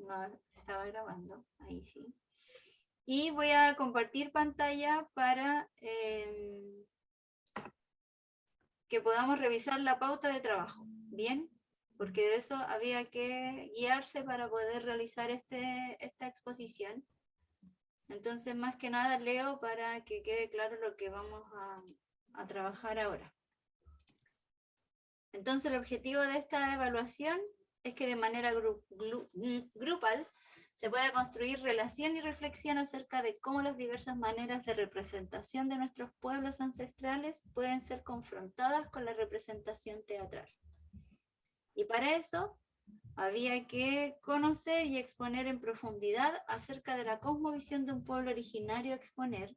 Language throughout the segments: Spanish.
no estaba grabando, ahí sí. Y voy a compartir pantalla para que podamos revisar la pauta de trabajo, ¿bien? Porque de eso había que guiarse para poder realizar esta exposición. Entonces, más que nada, leo para que quede claro lo que vamos a trabajar ahora. Entonces, el objetivo de esta evaluación es que de manera grupal se pueda construir relación y reflexión acerca de cómo las diversas maneras de representación de nuestros pueblos ancestrales pueden ser confrontadas con la representación teatral. Y para eso había que conocer y exponer en profundidad acerca de la cosmovisión de un pueblo originario a exponer,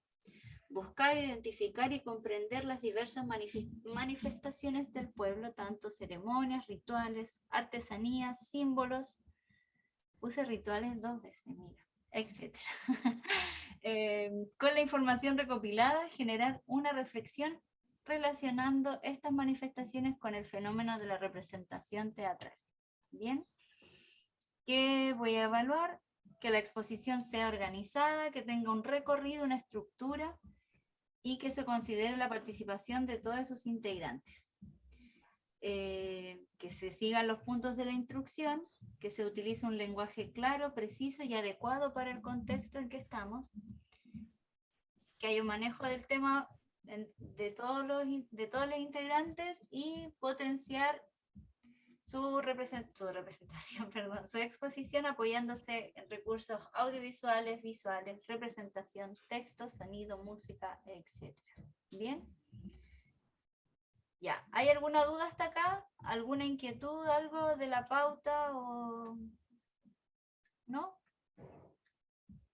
buscar, identificar y comprender las diversas manifestaciones del pueblo, tanto ceremonias, rituales, artesanías, símbolos, puse rituales 2 veces, mira, etc. Con la información recopilada, generar una reflexión relacionando estas manifestaciones con el fenómeno de la representación teatral. Bien, ¿qué voy a evaluar? Que la exposición sea organizada, que tenga un recorrido, una estructura y que se considere la participación de todos sus integrantes. Que se sigan los puntos de la instrucción, que se utilice un lenguaje claro, preciso y adecuado para el contexto en que estamos, que haya un manejo del tema de todos los integrantes y potenciar su representación, perdón, su exposición apoyándose en recursos audiovisuales, visuales, representación, texto, sonido, música, etc. ¿Bien? Ya, ¿hay alguna duda hasta acá? ¿Alguna inquietud, algo de la pauta o no?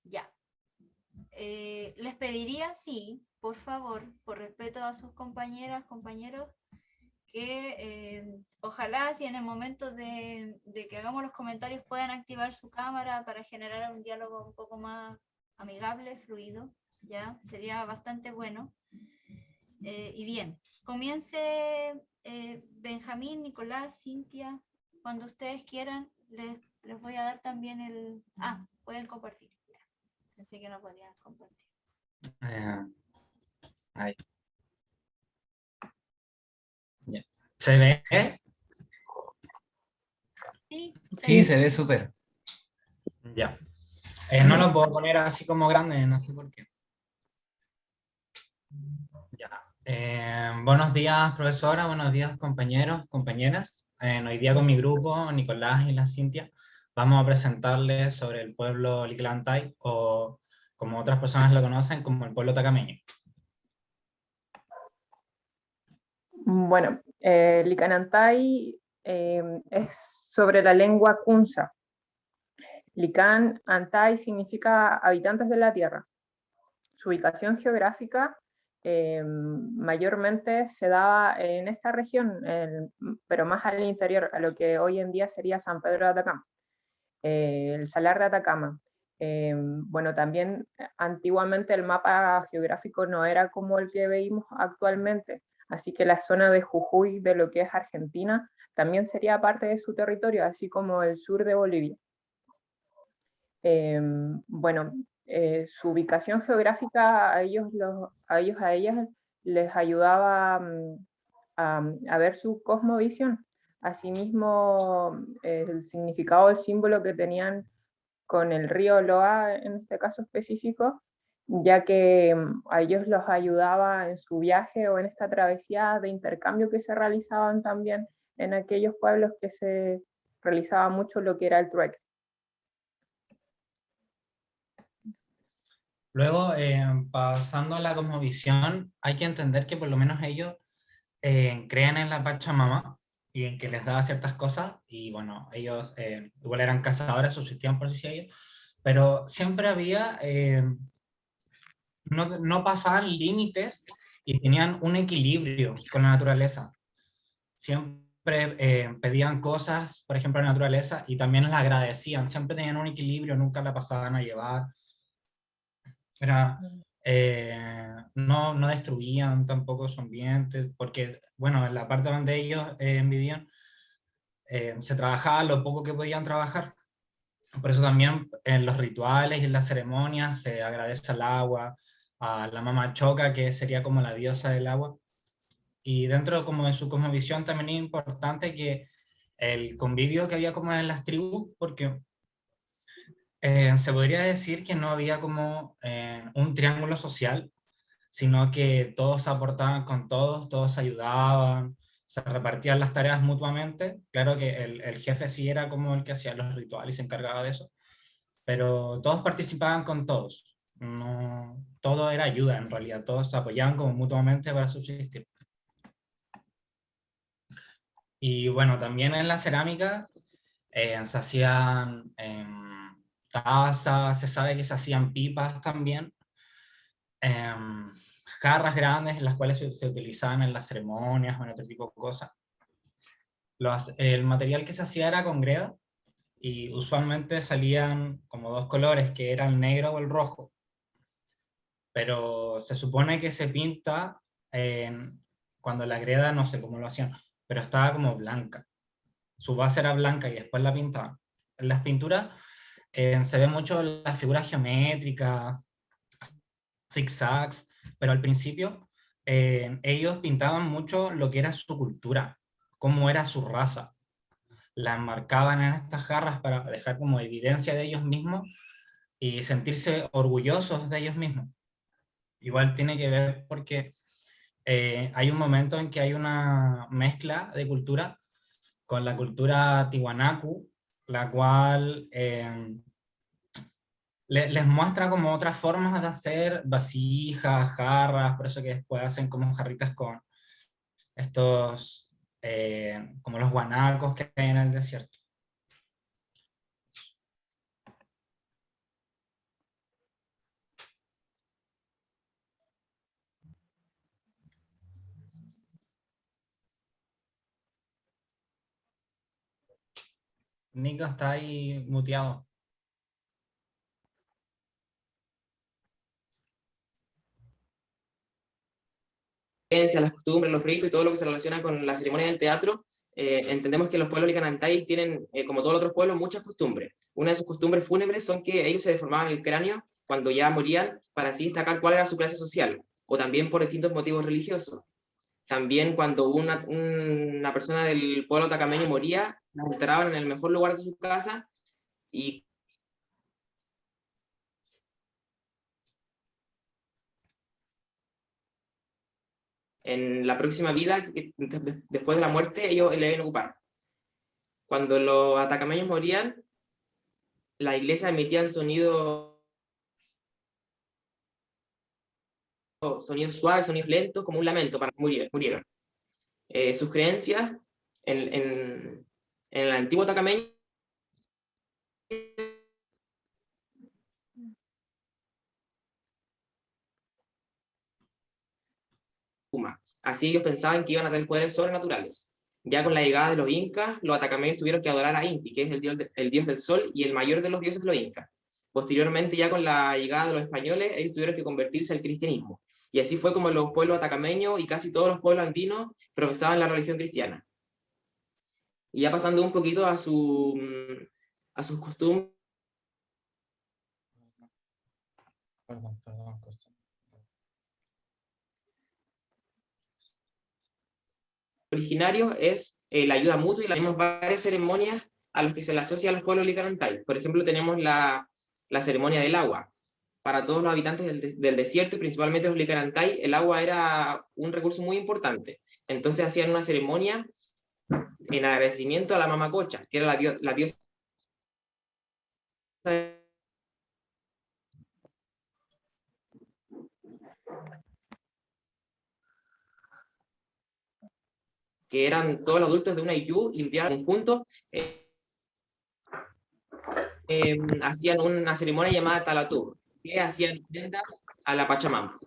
Ya. Les pediría, sí, por favor, por respeto a sus compañeras, compañeros, que ojalá si en el momento de que hagamos los comentarios puedan activar su cámara para generar un diálogo un poco más amigable, fluido, ya, sería bastante bueno. Y bien, comience Benjamín, Nicolás, Cintia, cuando ustedes quieran, les voy a dar también el... Ah, pueden compartir. Pensé que no podían compartir. Ahí. Ya. ¿Se ve? Sí, Sí, se ve súper. Ya. No lo puedo poner así como grande, no sé por qué. Ya. Buenos días, profesora, buenos días, compañeros, compañeras. Hoy día con mi grupo, Nicolás y la Cintia, vamos a presentarles sobre el pueblo Liclantay, o como otras personas lo conocen, como el pueblo tacameño. Bueno, Licanantay es sobre la lengua Kunza. Lican Antay significa habitantes de la tierra. Su ubicación geográfica mayormente se daba en esta región, pero más al interior, a lo que hoy en día sería San Pedro de Atacama, el Salar de Atacama. Bueno, también antiguamente el mapa geográfico no era como el que veíamos actualmente, así que la zona de Jujuy, de lo que es Argentina, también sería parte de su territorio, así como el sur de Bolivia. Bueno, su ubicación geográfica a ellas les ayudaba a ver su cosmovisión. Asimismo, el significado del símbolo que tenían con el río Loa, en este caso específico, ya que a ellos los ayudaba en su viaje o en esta travesía de intercambio que se realizaban también en aquellos pueblos que se realizaba mucho lo que era el trueque. Luego, pasando a la cosmovisión, hay que entender que por lo menos ellos creen en la Pachamama y en que les daba ciertas cosas, y bueno, ellos igual eran cazadores, subsistían por sí ellos, pero siempre había, no pasaban límites y tenían un equilibrio con la naturaleza. Siempre pedían cosas, por ejemplo, a la naturaleza, y también las agradecían, siempre tenían un equilibrio, nunca la pasaban a llevar. Era, no destruían tampoco su ambiente, porque, bueno, en la parte donde ellos vivían, se trabajaba lo poco que podían trabajar. Por eso también en los rituales y en las ceremonias se agradece al agua, a la Mama Choca, que sería como la diosa del agua. Y dentro como de su cosmovisión también es importante que el convivio que había como en las tribus, porque se podría decir que no había como un triángulo social, sino que todos aportaban con todos, todos ayudaban, se repartían las tareas mutuamente. Claro que el jefe sí era como el que hacía los rituales y se encargaba de eso, pero todos participaban con todos. No, todo era ayuda en realidad, todos se apoyaban como mutuamente para subsistir. Y bueno, también en la cerámica se hacían tazas, se sabe que se hacían pipas también, em, jarras grandes en las cuales se utilizaban en las ceremonias o en otro tipo de cosas. El material que se hacía era con greda y usualmente salían como dos colores, que era el negro o el rojo, pero se supone que se pinta cuando la greda, no sé cómo lo hacían, pero estaba como blanca. Su base era blanca y después la pintaban. En las pinturas se ve mucho las figuras geométricas, zigzags, pero al principio ellos pintaban mucho lo que era su cultura, cómo era su raza. La enmarcaban en estas jarras para dejar como evidencia de ellos mismos y sentirse orgullosos de ellos mismos. Igual tiene que ver porque hay un momento en que hay una mezcla de cultura con la cultura tiwanaku, la cual les muestra como otras formas de hacer vasijas, jarras, por eso que después hacen como jarritas con estos, como los guanacos que hay en el desierto. Nico está ahí muteado. Las costumbres, los ritos y todo lo que se relaciona con la ceremonia del teatro, entendemos que los pueblos licanantay tienen, como todos los otros pueblos, muchas costumbres. Una de sus costumbres fúnebres son que ellos se deformaban el cráneo cuando ya morían para así destacar cuál era su clase social, o también por distintos motivos religiosos. También cuando una persona del pueblo atacameño moría, la enterraban en el mejor lugar de su casa y en la próxima vida, después de la muerte, ellos le deben ocupar. Cuando los atacameños morían, la iglesia emitía sonidos suaves, sonidos lentos, como un lamento para que murieron. Sus creencias en el antiguo atacameño así ellos pensaban que iban a tener poderes sobrenaturales. Ya con la llegada de los incas, los atacameños tuvieron que adorar a Inti, que es el dios del sol y el mayor de los dioses de los incas. Posteriormente, ya con la llegada de los españoles, ellos tuvieron que convertirse al cristianismo. Y así fue como los pueblos atacameños y casi todos los pueblos andinos profesaban la religión cristiana. Y ya pasando un poquito a sus costumbres. Perdón. Originarios es la ayuda mutua y tenemos varias ceremonias a las que se le asocia a los pueblos licanantay. Por ejemplo, tenemos la ceremonia del agua. Para todos los habitantes del desierto y principalmente los licanantay, el agua era un recurso muy importante. Entonces hacían una ceremonia en agradecimiento a la Mamacocha, que era la diosa que eran todos los adultos de una IU, limpiaban juntos, hacían una ceremonia llamada Talatú, que hacían ofrendas a la Pachamama.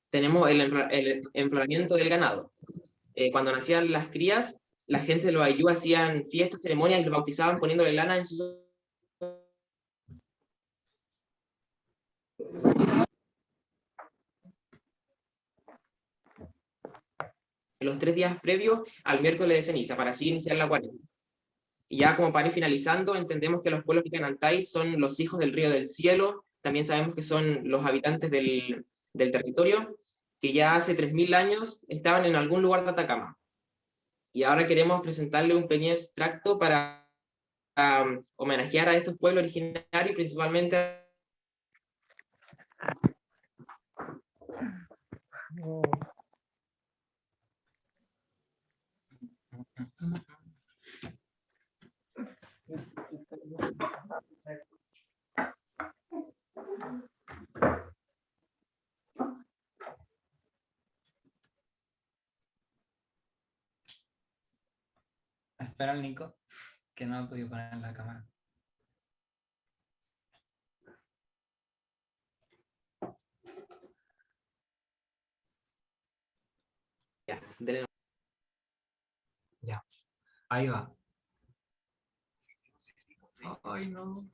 Tenemos el enfloramiento del ganado. Cuando nacían las crías, la gente de los Ayú hacían fiestas, ceremonias y los bautizaban poniéndole lana en sus... los 3 días previos al miércoles de ceniza, para así iniciar la cuaresma. Y ya como para ir finalizando, entendemos que los pueblos Licanantay son los hijos del río del cielo, también sabemos que son los habitantes del territorio, que ya hace 3000 años estaban en algún lugar de Atacama. Y ahora queremos presentarle un pequeño extracto para homenajear a estos pueblos originarios y principalmente Espera al Nico, que no ha podido poner la cámara. Ya, dele. Ya, ahí va. Ay, no.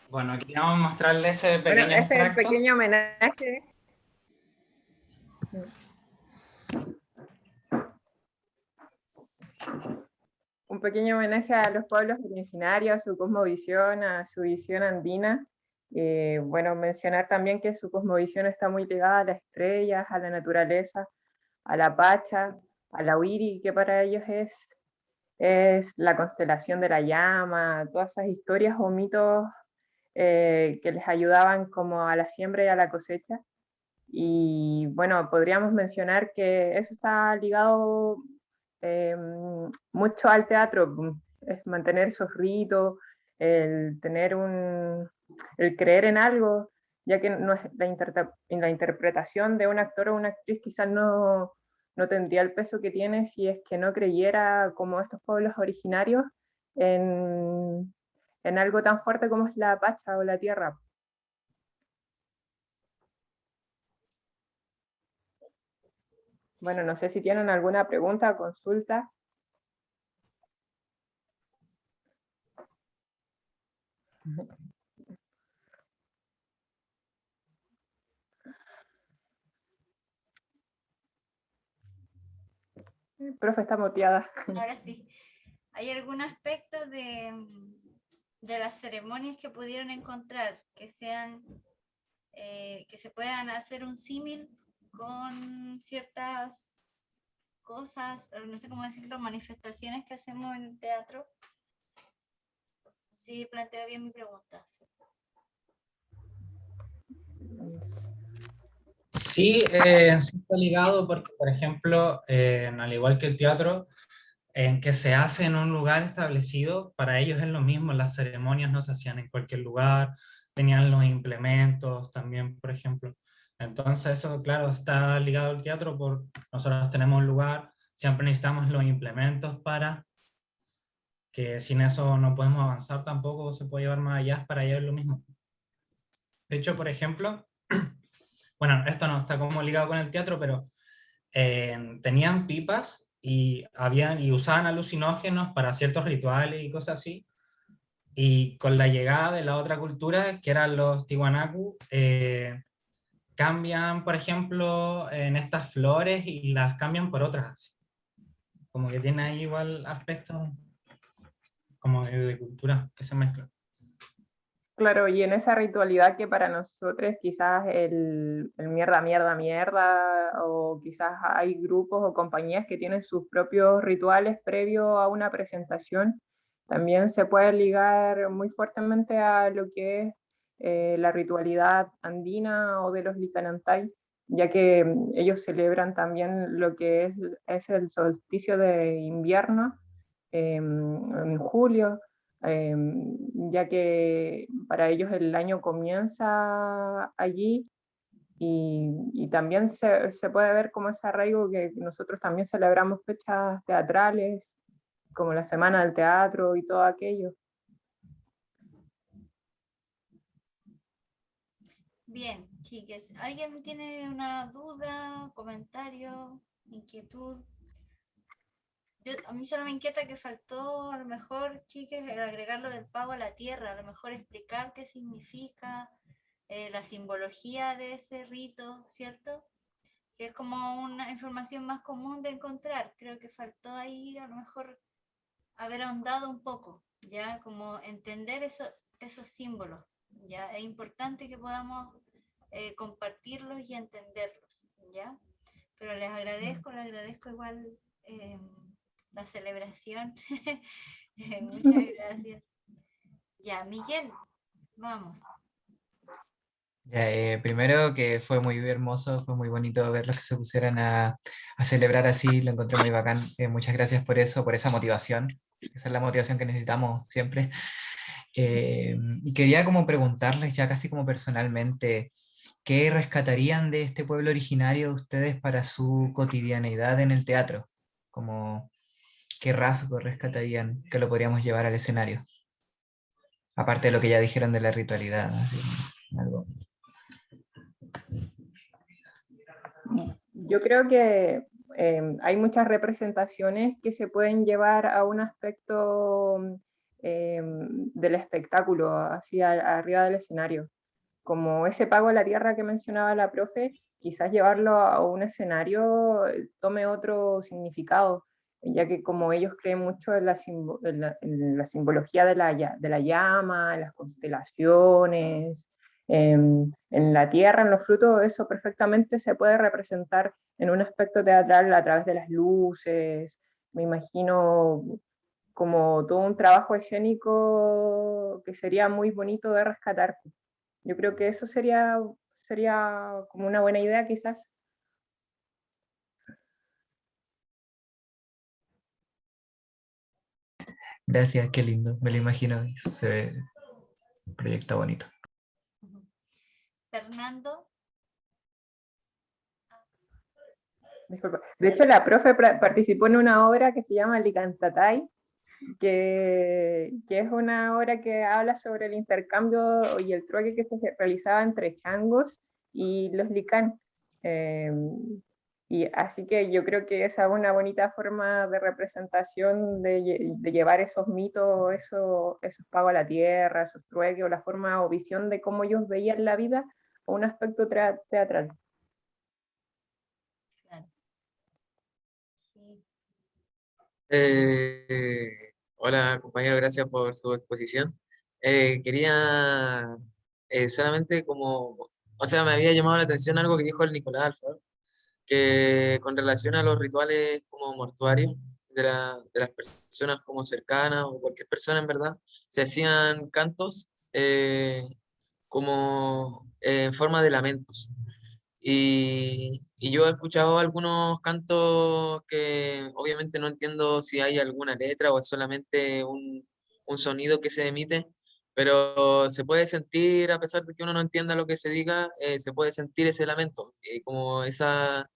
Bueno, queríamos mostrarles ese Bueno, pequeño este es el extracto. pequeño homenaje. Un pequeño homenaje a los pueblos originarios, a su cosmovisión, a su visión andina. Bueno, mencionar también que su cosmovisión está muy ligada a las estrellas, a la naturaleza, a la Pacha, a la Wiri, que para ellos es la constelación de la llama, todas esas historias o mitos que les ayudaban como a la siembra y a la cosecha. Y bueno, podríamos mencionar que eso está ligado mucho al teatro, es mantener esos ritos, el tener el creer en algo, ya que no es la interpretación de un actor o una actriz quizás no tendría el peso que tiene si es que no creyera como estos pueblos originarios en algo tan fuerte como es la Pacha o la tierra. Bueno, no sé si tienen alguna pregunta o consulta. Profe, está muteada. Ahora sí. ¿Hay algún aspecto de las ceremonias que pudieron encontrar que sean, que se puedan hacer un símil con ciertas cosas, no sé cómo decirlo, manifestaciones que hacemos en el teatro? Sí, planteo bien mi pregunta. Sí, sí está ligado porque, por ejemplo, al igual que el teatro, en que se hace en un lugar establecido, para ellos es lo mismo, las ceremonias no se hacían en cualquier lugar, tenían los implementos también, por ejemplo. Entonces eso, claro, está ligado al teatro, por nosotros tenemos un lugar, siempre necesitamos los implementos para que sin eso no podemos avanzar tampoco, se puede llevar más allá, para ellos es lo mismo. De hecho, por ejemplo, bueno, esto no está como ligado con el teatro, pero tenían pipas y usaban alucinógenos para ciertos rituales y cosas así. Y con la llegada de la otra cultura, que eran los Tiwanaku, cambian, por ejemplo, en estas flores y las cambian por otras. Como que tiene ahí igual aspectos como de cultura que se mezclan. Claro, y en esa ritualidad que para nosotros quizás el mierda, mierda, mierda, o quizás hay grupos o compañías que tienen sus propios rituales previo a una presentación, también se puede ligar muy fuertemente a lo que es la ritualidad andina o de los Licanantay, ya que ellos celebran también lo que es el solsticio de invierno en julio, ya que para ellos el año comienza allí y también se puede ver como ese arraigo que nosotros también celebramos fechas teatrales, como la Semana del Teatro y todo aquello. Bien, chiques, ¿alguien tiene una duda, comentario, inquietud? A mí solo me inquieta que faltó, a lo mejor, chiques, el agregar lo del pago a la tierra, a lo mejor explicar qué significa, la simbología de ese rito, ¿cierto? Que es como una información más común de encontrar. Creo que faltó ahí, a lo mejor, haber ahondado un poco, ¿ya? Como entender esos símbolos, ¿ya? Es importante que podamos compartirlos y entenderlos, ¿ya? Pero les agradezco igual la celebración. Muchas gracias. Ya, Miguel, vamos. Ya, primero que fue muy hermoso, fue muy bonito verlos que se pusieran a celebrar así, lo encontré muy bacán. Muchas gracias por eso, por esa motivación. Esa es la motivación que necesitamos siempre. Y quería como preguntarles ya casi como personalmente, ¿qué rescatarían de este pueblo originario ustedes para su cotidianeidad en el teatro? Como, ¿qué rasgo rescatarían que lo podríamos llevar al escenario? Aparte de lo que ya dijeron de la ritualidad, así, algo. Yo creo que hay muchas representaciones que se pueden llevar a un aspecto del espectáculo, hacia arriba del escenario. Como ese pago a la tierra que mencionaba la profe, quizás llevarlo a un escenario tome otro significado, ya que como ellos creen mucho en la simbología de la llama, en las constelaciones, en la tierra, en los frutos, eso perfectamente se puede representar en un aspecto teatral a través de las luces. Me imagino como todo un trabajo escénico que sería muy bonito de rescatar. Yo creo que eso sería como una buena idea quizás. Gracias, qué lindo, me lo imagino, se ve un proyecto bonito. Fernando. Disculpa. De hecho, la profe participó en una obra que se llama Licantatay, que es una obra que habla sobre el intercambio y el trueque que se realizaba entre changos y los licán. Y así que yo creo que esa es una bonita forma de representación de llevar esos mitos, esos pagos a la tierra, esos trueques, o la forma o visión de cómo ellos veían la vida, a un aspecto teatral. Claro. Sí. Hola compañero, gracias por su exposición. Quería solamente como, o sea, me había llamado la atención algo que dijo el Nicolás Alfaro, que con relación a los rituales como mortuarios de las personas como cercanas o cualquier persona en verdad, se hacían cantos como en forma de lamentos. Y yo he escuchado algunos cantos que obviamente no entiendo si hay alguna letra o es solamente un sonido que se emite, pero se puede sentir, a pesar de que uno no entienda lo que se diga, se puede sentir ese lamento, como esa,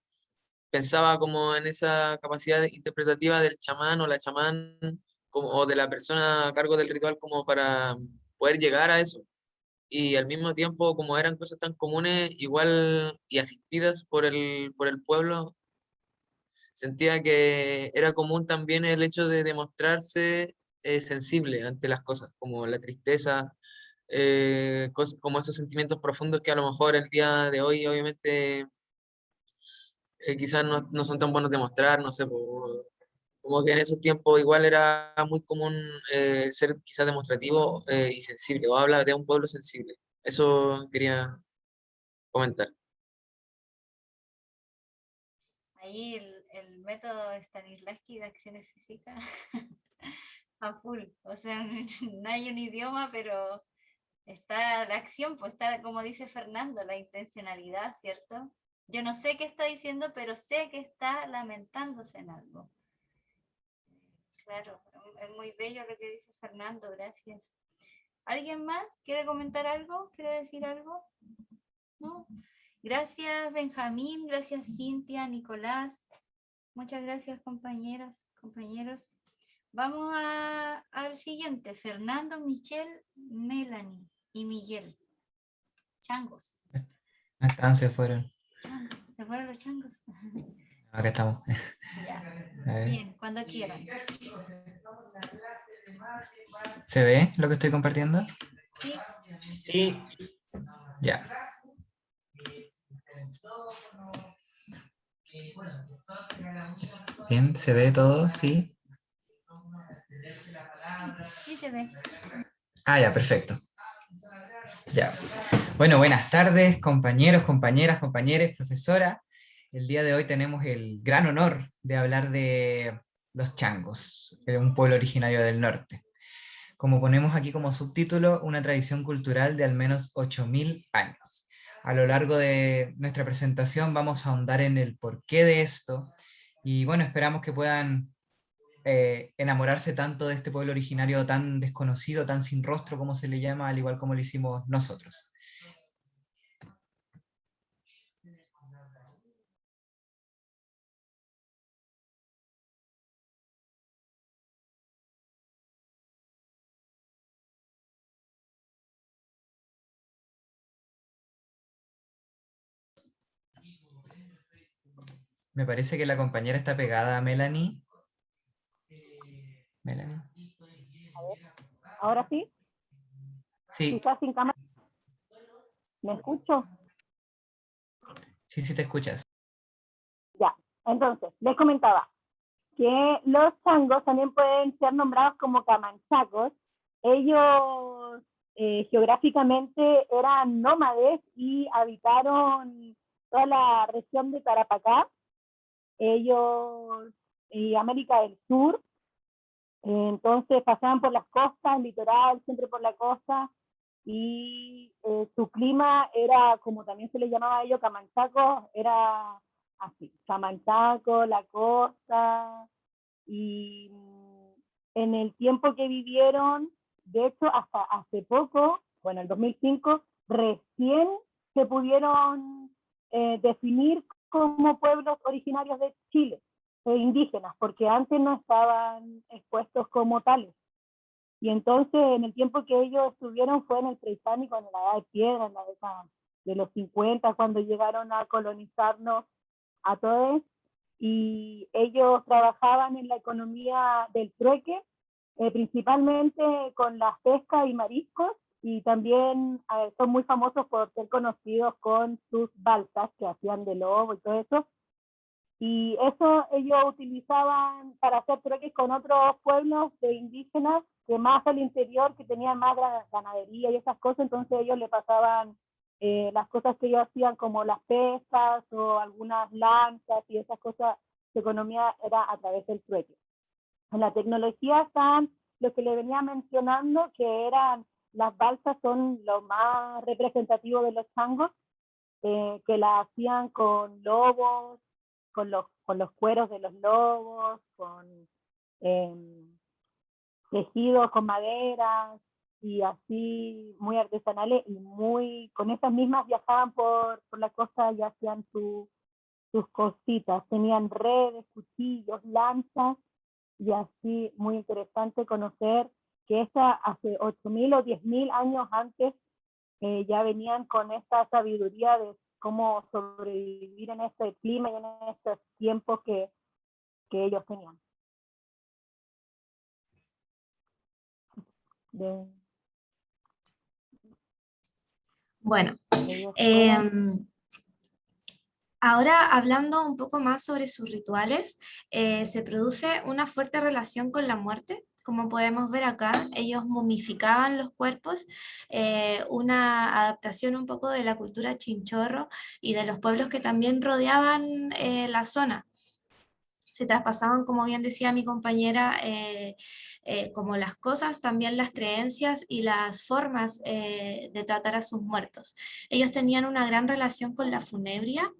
pensaba como en esa capacidad interpretativa del chamán o la chamán como, o de la persona a cargo del ritual como para poder llegar a eso y al mismo tiempo, como eran cosas tan comunes, igual y asistidas por el pueblo, sentía que era común también el hecho de demostrarse sensible ante las cosas, como la tristeza, como esos sentimientos profundos que a lo mejor el día de hoy obviamente quizás no son tan buenos de mostrar, no sé, Como que en esos tiempos igual era muy común ser quizás demostrativo y sensible, o habla de un pueblo sensible. Eso quería comentar. Ahí el método Stanislavski de acciones físicas a full. O sea, no hay un idioma, pero está la acción, pues está, como dice Fernando, la intencionalidad, ¿cierto? Yo no sé qué está diciendo, pero sé que está lamentándose en algo. Claro, es muy bello lo que dice Fernando, gracias. ¿Alguien más quiere comentar algo? ¿Quiere decir algo? ¿No? Gracias Benjamín, gracias Cintia, Nicolás. Muchas gracias compañeras, compañeros. Vamos al siguiente, Fernando, Michelle, Melanie y Miguel. Changos. No están, se fueron. Changos. ¿Se fueron los changos? Acá estamos. Ya. A ver. Bien, cuando quieran. ¿Se ve lo que estoy compartiendo? Sí, Sí, Ya. Bien, ¿se ve todo? Sí. sí se ve. Ah, ya, perfecto. Ya. Bueno, buenas tardes, compañeros, compañeras, compañeros, profesora. El día de hoy tenemos el gran honor de hablar de los changos, un pueblo originario del norte. Como ponemos aquí como subtítulo, una tradición cultural de al menos 8.000 años. A lo largo de nuestra presentación vamos a ahondar en el porqué de esto y bueno, esperamos que puedan enamorarse tanto de este pueblo originario tan desconocido, tan sin rostro como se le llama, al igual como lo hicimos nosotros. Me parece que la compañera está pegada a Melanie. Melanie. Ahora sí, Sí, quizás sin cámara. ¿Me escucho? sí, sí te escuchas. Ya. Entonces, les comentaba que los changos también pueden ser nombrados como camanchacos. Ellos geográficamente eran nómades y habitaron toda la región de Tarapacá, ellos y América del Sur. Entonces pasaban por las costas, el litoral, siempre por la costa, y su clima era, como también se le llamaba a ellos, Camanchaco, era así, Camanchaco, la costa, y en el tiempo que vivieron, de hecho, hasta hace poco, bueno, el 2005, recién se pudieron definir como pueblos originarios de Chile, indígenas, porque antes no estaban expuestos como tales. Y entonces, en el tiempo que ellos estuvieron fue en el prehispánico, en la edad de piedra, en la década de los 50, cuando llegaron a colonizarnos a todos, y ellos trabajaban en la economía del trueque, principalmente con las pescas y mariscos, y también son muy famosos por ser conocidos con sus balsas que hacían de lobo y todo eso, y eso ellos utilizaban para hacer trueques con otros pueblos de indígenas que más al interior, que tenían más ganadería y esas cosas, entonces ellos le pasaban las cosas que ellos hacían como las pesas o algunas lanchas y esas cosas, su economía era a través del trueque. En la tecnología están lo que le venía mencionando, que eran las balsas, son lo más representativo de los changos, que la hacían con lobos, con los cueros de los lobos, con tejidos con madera y así muy artesanales, y muy con esas mismas viajaban por la costa y hacían sus cositas, tenían redes, cuchillos, lanzas, y así muy interesante conocer que esta hace 8.000 o 10.000 años antes ya venían con esta sabiduría de cómo sobrevivir en este clima y en estos tiempos que ellos tenían. Bueno, Ellos fueron, Ahora, hablando un poco más sobre sus rituales, se produce una fuerte relación con la muerte. Como podemos ver acá, ellos momificaban los cuerpos, una adaptación un poco de la cultura chinchorro y de los pueblos que también rodeaban la zona. Se traspasaban, como bien decía mi compañera, como las cosas, también las creencias y las formas de tratar a sus muertos. Ellos tenían una gran relación con la funebria,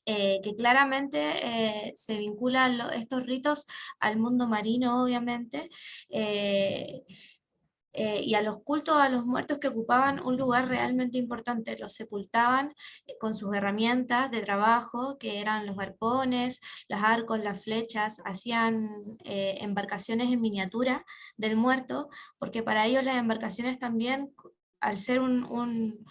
que claramente se vinculan estos ritos al mundo marino, obviamente, eh, y a los cultos a los muertos que ocupaban un lugar realmente importante. Los sepultaban con sus herramientas de trabajo, que eran los arpones, los arcos, las flechas, hacían embarcaciones en miniatura del muerto, porque para ellos las embarcaciones también, al ser un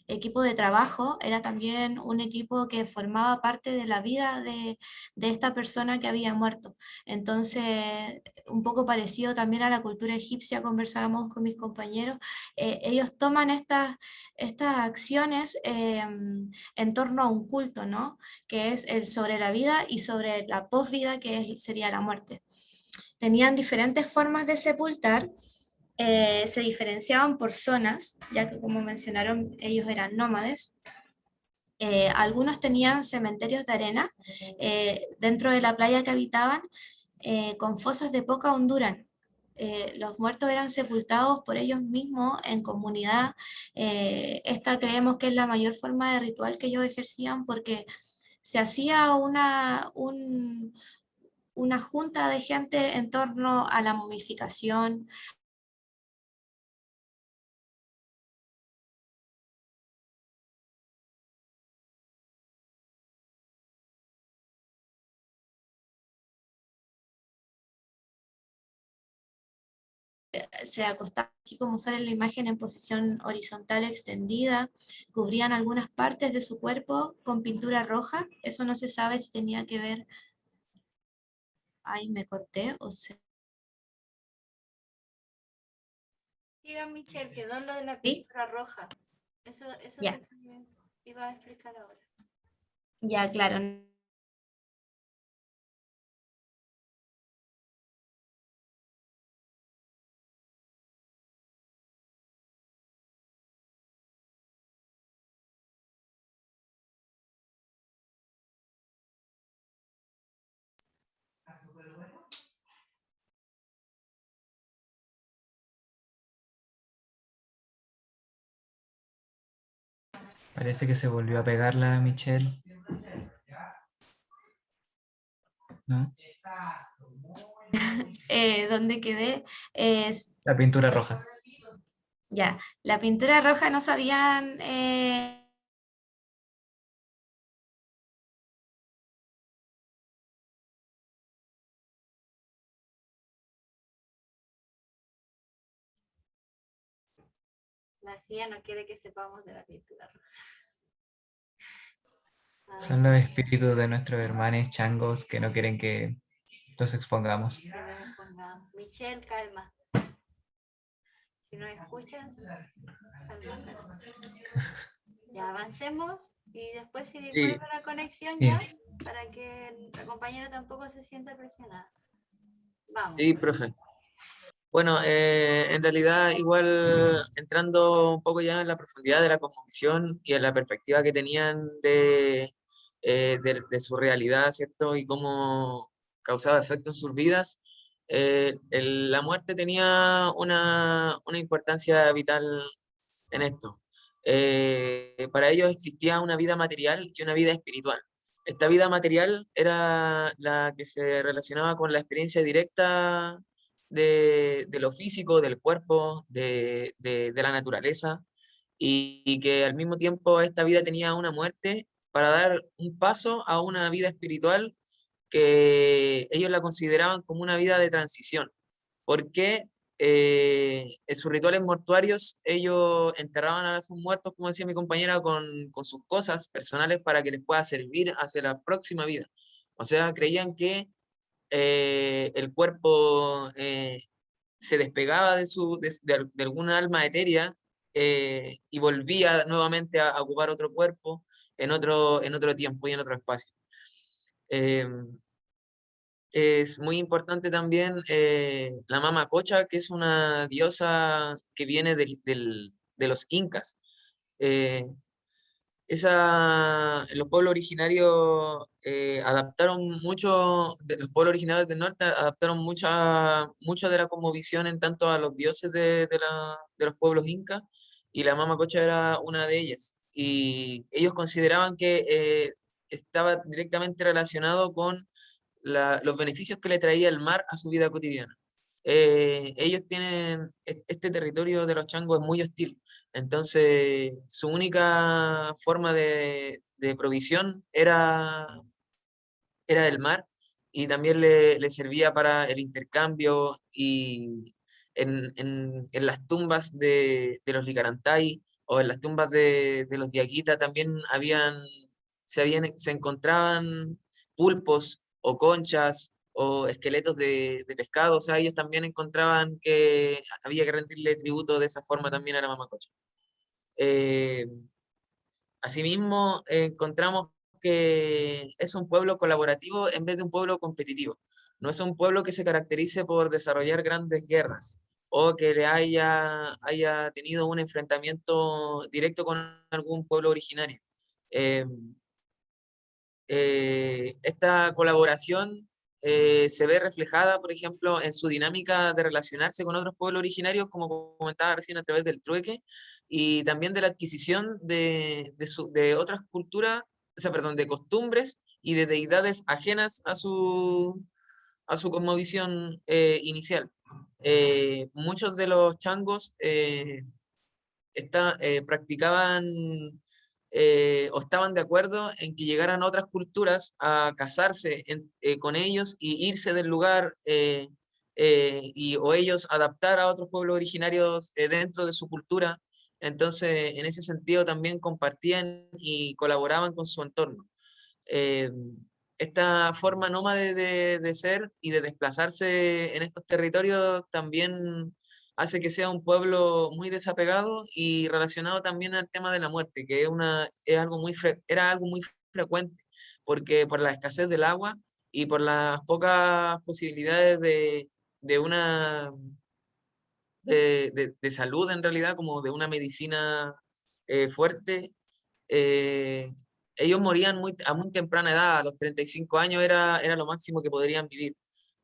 equipo de trabajo, era también un equipo que formaba parte de la vida de esta persona que había muerto. Entonces, un poco parecido también a la cultura egipcia, conversábamos con mis compañeros, ellos toman estas acciones en torno a un culto, ¿no? Que es el sobre la vida y sobre la posvida, que sería la muerte. Tenían diferentes formas de sepultar, se diferenciaban por zonas, ya que como mencionaron, ellos eran nómades. Algunos tenían cementerios de arena dentro de la playa que habitaban, con fosas de poca hondura. Los muertos eran sepultados por ellos mismos en comunidad. Esta creemos que es la mayor forma de ritual que ellos ejercían, porque se hacía una junta de gente en torno a la momificación. Se acostaban, así como sale en la imagen, en posición horizontal extendida, cubrían algunas partes de su cuerpo con pintura roja. Eso no se sabe si tenía que ver, ahí me corté, o sea. Diga Michelle, quedó lo de la pintura roja. Eso Ya. es lo que iba a explicar ahora. Ya, claro. Parece que se volvió a pegar la Michelle. ¿No? Donde quedé es, La pintura roja. ya, la pintura roja no sabían, La CIA no quiere que sepamos de la pintura roja. Son los espíritus de nuestros hermanos changos que no quieren que los expongamos. Que nos expongamos. Michelle, calma. Si nos escuchas, calma. Ya avancemos y después si Sí. vuelve la conexión Sí. ya, para que la compañera tampoco se sienta presionada. Vamos. Sí, profe. Bueno, en realidad igual entrando un poco ya en la profundidad de la cosmovisión y en la perspectiva que tenían de su realidad, ¿cierto? Y cómo causaba efecto en sus vidas, la muerte tenía una importancia vital en esto. Para ellos existía una vida material y una vida espiritual. Esta vida material era la que se relacionaba con la experiencia directa de lo físico, del cuerpo, de la naturaleza, y que al mismo tiempo esta vida tenía una muerte para dar un paso a una vida espiritual que ellos la consideraban como una vida de transición. Porque en sus rituales mortuarios ellos enterraban a sus muertos, como decía mi compañera, con sus cosas personales para que les pueda servir hacia la próxima vida. O sea, creían que el cuerpo se despegaba de alguna alma etérea y volvía nuevamente a ocupar otro cuerpo, en otro tiempo y en otro espacio. Es muy importante también la Mama Cocha, que es una diosa que viene de los incas. Eh, los pueblos originarios adaptaron mucho, los pueblos originarios del norte adaptaron mucha de la cosmovisión en tanto a los dioses de los pueblos incas, y la Mama Cocha era una de ellas. Y ellos consideraban que estaba directamente relacionado con los beneficios que le traía el mar a su vida cotidiana. Ellos tienen, este territorio de los changos es muy hostil, entonces su única forma de provisión era el mar, y también le servía para el intercambio, y en las tumbas de los Licarantay o en las tumbas de los Diaguita también se encontraban pulpos o conchas o esqueletos de pescado. O sea, ellos también encontraban que había que rendirle tributo de esa forma también a la Mamacocha. Asimismo, encontramos que es un pueblo colaborativo en vez de un pueblo competitivo. No es un pueblo que se caracterice por desarrollar grandes guerras o que haya tenido un enfrentamiento directo con algún pueblo originario. Esta colaboración se ve reflejada, por ejemplo, en su dinámica de relacionarse con otros pueblos originarios, como comentaba recién, a través del trueque, y también de la adquisición de otras culturas, o sea, perdón, de costumbres y de deidades ajenas a su cosmovisión inicial. Muchos de los changos practicaban o estaban de acuerdo en que llegaran otras culturas a casarse con ellos y irse del lugar, o ellos adaptar a otros pueblos originarios dentro de su cultura. Entonces, en ese sentido también compartían y colaboraban con su entorno. Eh, Esta forma nómade de ser y de desplazarse en estos territorios también hace que sea un pueblo muy desapegado y relacionado también al tema de la muerte, que es algo era algo muy frecuente, porque por la escasez del agua y por las pocas posibilidades de una de salud, en realidad, como de una medicina fuerte, eh, ellos morían a muy temprana edad. A los 35 años era lo máximo que podrían vivir.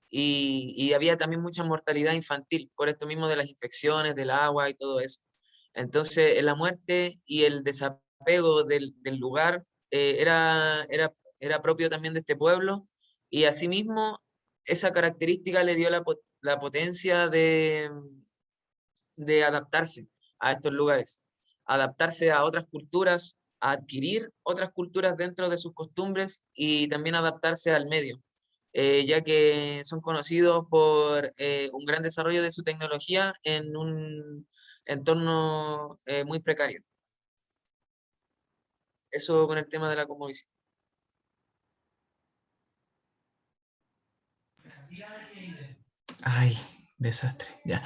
Y había también mucha mortalidad infantil, por esto mismo de las infecciones, del agua y todo eso. Entonces, la muerte y el desapego del lugar era propio también de este pueblo, y asimismo esa característica le dio la potencia de adaptarse a estos lugares, adaptarse a otras culturas, a adquirir otras culturas dentro de sus costumbres y también adaptarse al medio, ya que son conocidos por un gran desarrollo de su tecnología en un entorno muy precario. Eso con el tema de la cosmovisión. Ay, desastre. Ya.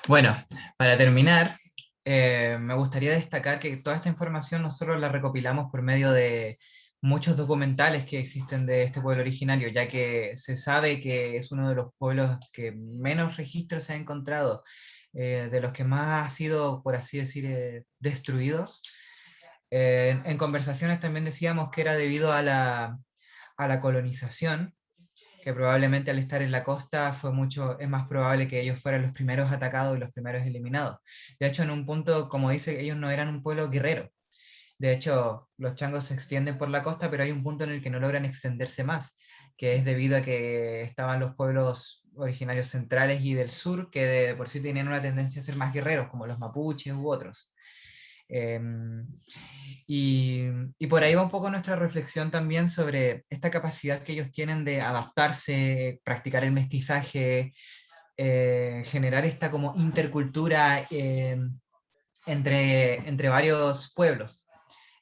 Bueno, para terminar, me gustaría destacar que toda esta información nosotros la recopilamos por medio de muchos documentales que existen de este pueblo originario, ya que se sabe que es uno de los pueblos que menos registros se ha encontrado, de los que más ha sido, por así decir, destruidos. En conversaciones también decíamos que era debido a la colonización, que probablemente al estar en la costa es más probable que ellos fueran los primeros atacados y los primeros eliminados. De hecho, en un punto, como dice, ellos no eran un pueblo guerrero. De hecho, los changos se extienden por la costa, pero hay un punto en el que no logran extenderse más, que es debido a que estaban los pueblos originarios centrales y del sur, que de por sí tenían una tendencia a ser más guerreros, como los mapuches u otros. Y por ahí va un poco nuestra reflexión también sobre esta capacidad que ellos tienen de adaptarse, practicar el mestizaje, generar esta como intercultura entre varios pueblos.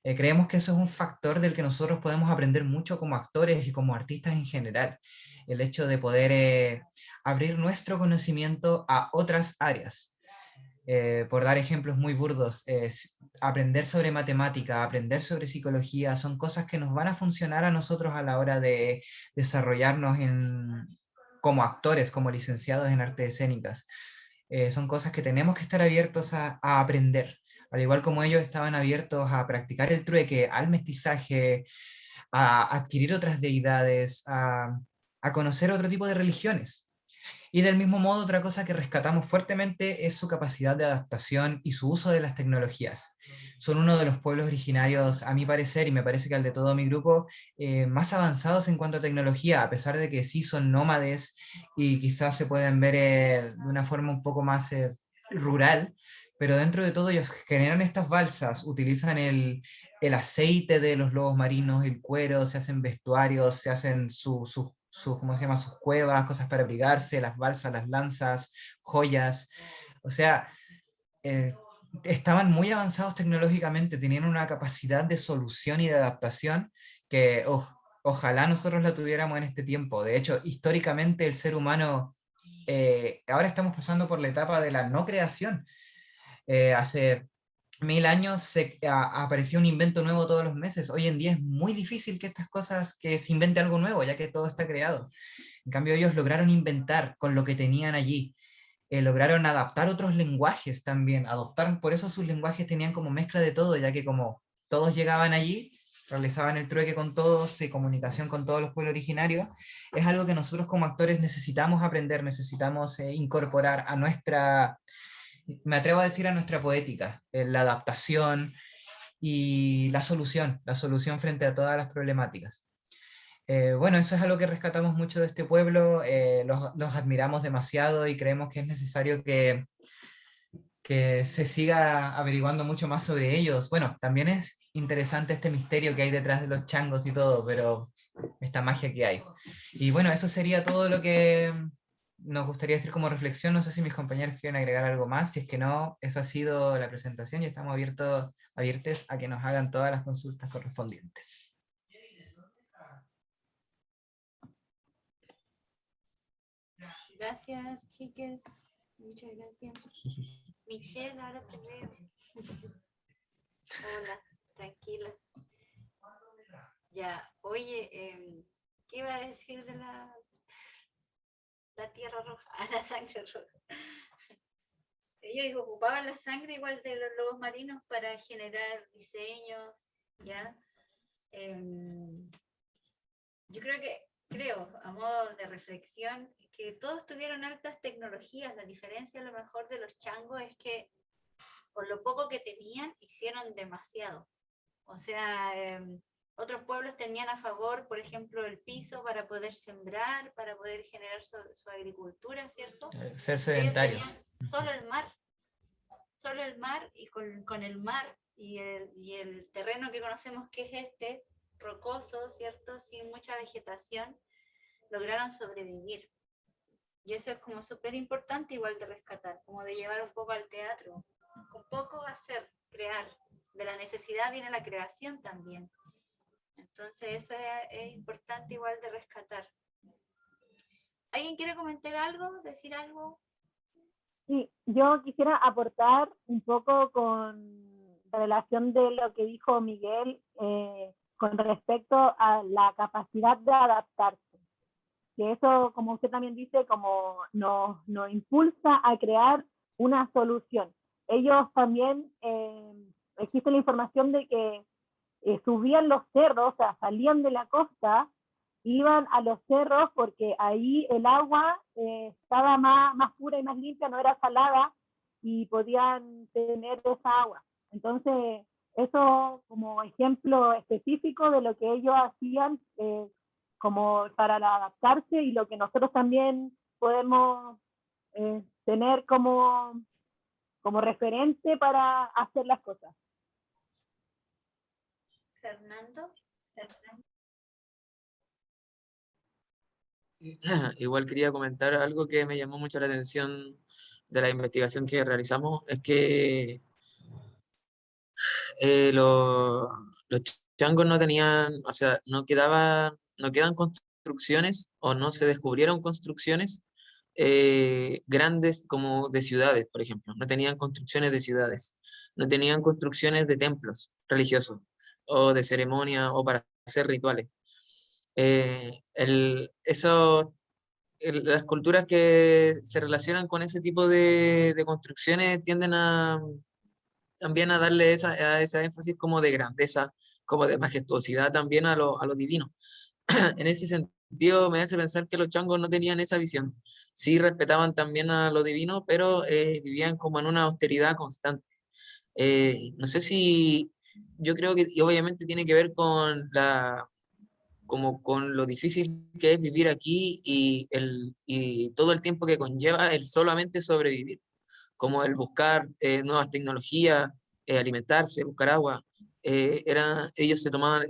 Creemos que eso es un factor del que nosotros podemos aprender mucho como actores y como artistas en general. El hecho de poder abrir nuestro conocimiento a otras áreas. Por dar ejemplos muy burdos, aprender sobre matemática, aprender sobre psicología, son cosas que nos van a funcionar a nosotros a la hora de desarrollarnos como actores, como licenciados en artes escénicas. Son cosas que tenemos que estar abiertos a aprender, al igual como ellos estaban abiertos a practicar el trueque, al mestizaje, a adquirir otras deidades, a conocer otro tipo de religiones. Y del mismo modo, otra cosa que rescatamos fuertemente es su capacidad de adaptación y su uso de las tecnologías. Son uno de los pueblos originarios, a mi parecer, y me parece que al de todo mi grupo, más avanzados en cuanto a tecnología, a pesar de que sí son nómades y quizás se pueden ver de una forma un poco más rural, pero dentro de todo ellos generan estas balsas, utilizan el aceite de los lobos marinos, el cuero, se hacen vestuarios, se hacen ¿cómo se llama? Sus cuevas, cosas para abrigarse, las balsas, las lanzas, joyas. O sea, estaban muy avanzados tecnológicamente, tenían una capacidad de solución y de adaptación que ojalá nosotros la tuviéramos en este tiempo. De hecho, históricamente el ser humano, ahora estamos pasando por la etapa de la no creación. Hace 1000 años aparecía un invento nuevo todos los meses. Hoy en día es muy difícil que se invente algo nuevo, ya que todo está creado. En cambio, ellos lograron inventar con lo que tenían allí. Lograron adaptar otros lenguajes también. Adoptaron, por eso sus lenguajes tenían como mezcla de todo, ya que como todos llegaban allí, realizaban el trueque con todos y comunicación con todos los pueblos originarios, es algo que nosotros como actores necesitamos aprender, necesitamos incorporar a nuestra, me atrevo a decir, a nuestra poética, la adaptación y la solución frente a todas las problemáticas. Bueno, eso es algo que rescatamos mucho de este pueblo, los admiramos demasiado y creemos que es necesario que se siga averiguando mucho más sobre ellos. Bueno, también es interesante este misterio que hay detrás de los changos y todo, pero esta magia que hay. Y bueno, eso sería todo lo que nos gustaría decir como reflexión. No sé si mis compañeros quieren agregar algo más. Si es que no, eso ha sido la presentación y estamos abiertos a que nos hagan todas las consultas correspondientes. Gracias, chiques. Muchas gracias. Michelle, ahora te veo. Hola, tranquila. Ya, oye, ¿qué iba a decir de la tierra roja? La sangre roja. Ellos ocupaban la sangre igual de los lobos marinos para generar diseños, ¿ya? Yo creo, a modo de reflexión, que todos tuvieron altas tecnologías. La diferencia a lo mejor de los changos es que por lo poco que tenían, hicieron demasiado. O sea, otros pueblos tenían a favor, por ejemplo, el piso para poder sembrar, para poder generar su agricultura, ¿cierto? Ser sedentarios. Solo el mar y con el mar y el terreno que conocemos que es este, rocoso, ¿cierto? Sin mucha vegetación, lograron sobrevivir. Y eso es como súper importante igual de rescatar, como de llevar un poco al teatro. Un poco hacer, crear. De la necesidad viene la creación también. Entonces eso es importante igual de rescatar. ¿Alguien quiere comentar algo? ¿Decir algo? Sí, yo quisiera aportar un poco con relación de lo que dijo Miguel con respecto a la capacidad de adaptarse. Que eso, como usted también dice, como nos impulsa a crear una solución. Ellos también, existe la información de que subían los cerros, o sea, salían de la costa, iban a los cerros porque ahí el agua estaba más pura y más limpia, no era salada, y podían tener esa agua. Entonces, eso como ejemplo específico de lo que ellos hacían como para adaptarse y lo que nosotros también podemos tener como referente para hacer las cosas. Fernando. Igual quería comentar algo que me llamó mucho la atención de la investigación que realizamos, es que los changos no tenían, o sea, no quedan construcciones o no se descubrieron construcciones grandes como de ciudades, por ejemplo. No tenían construcciones de ciudades, no tenían construcciones de templos religiosos o de ceremonia o para hacer rituales. Las culturas que se relacionan con ese tipo de construcciones tienden también a darle a esa énfasis como de grandeza, como de majestuosidad también a lo divino. En ese sentido me hace pensar que los changos no tenían esa visión. Sí respetaban también a lo divino, pero vivían como en una austeridad constante. No sé si, yo creo que y obviamente tiene que ver con como con lo difícil que es vivir aquí y todo el tiempo que conlleva el solamente sobrevivir, como el buscar nuevas tecnologías, alimentarse, buscar agua. Ellos se tomaban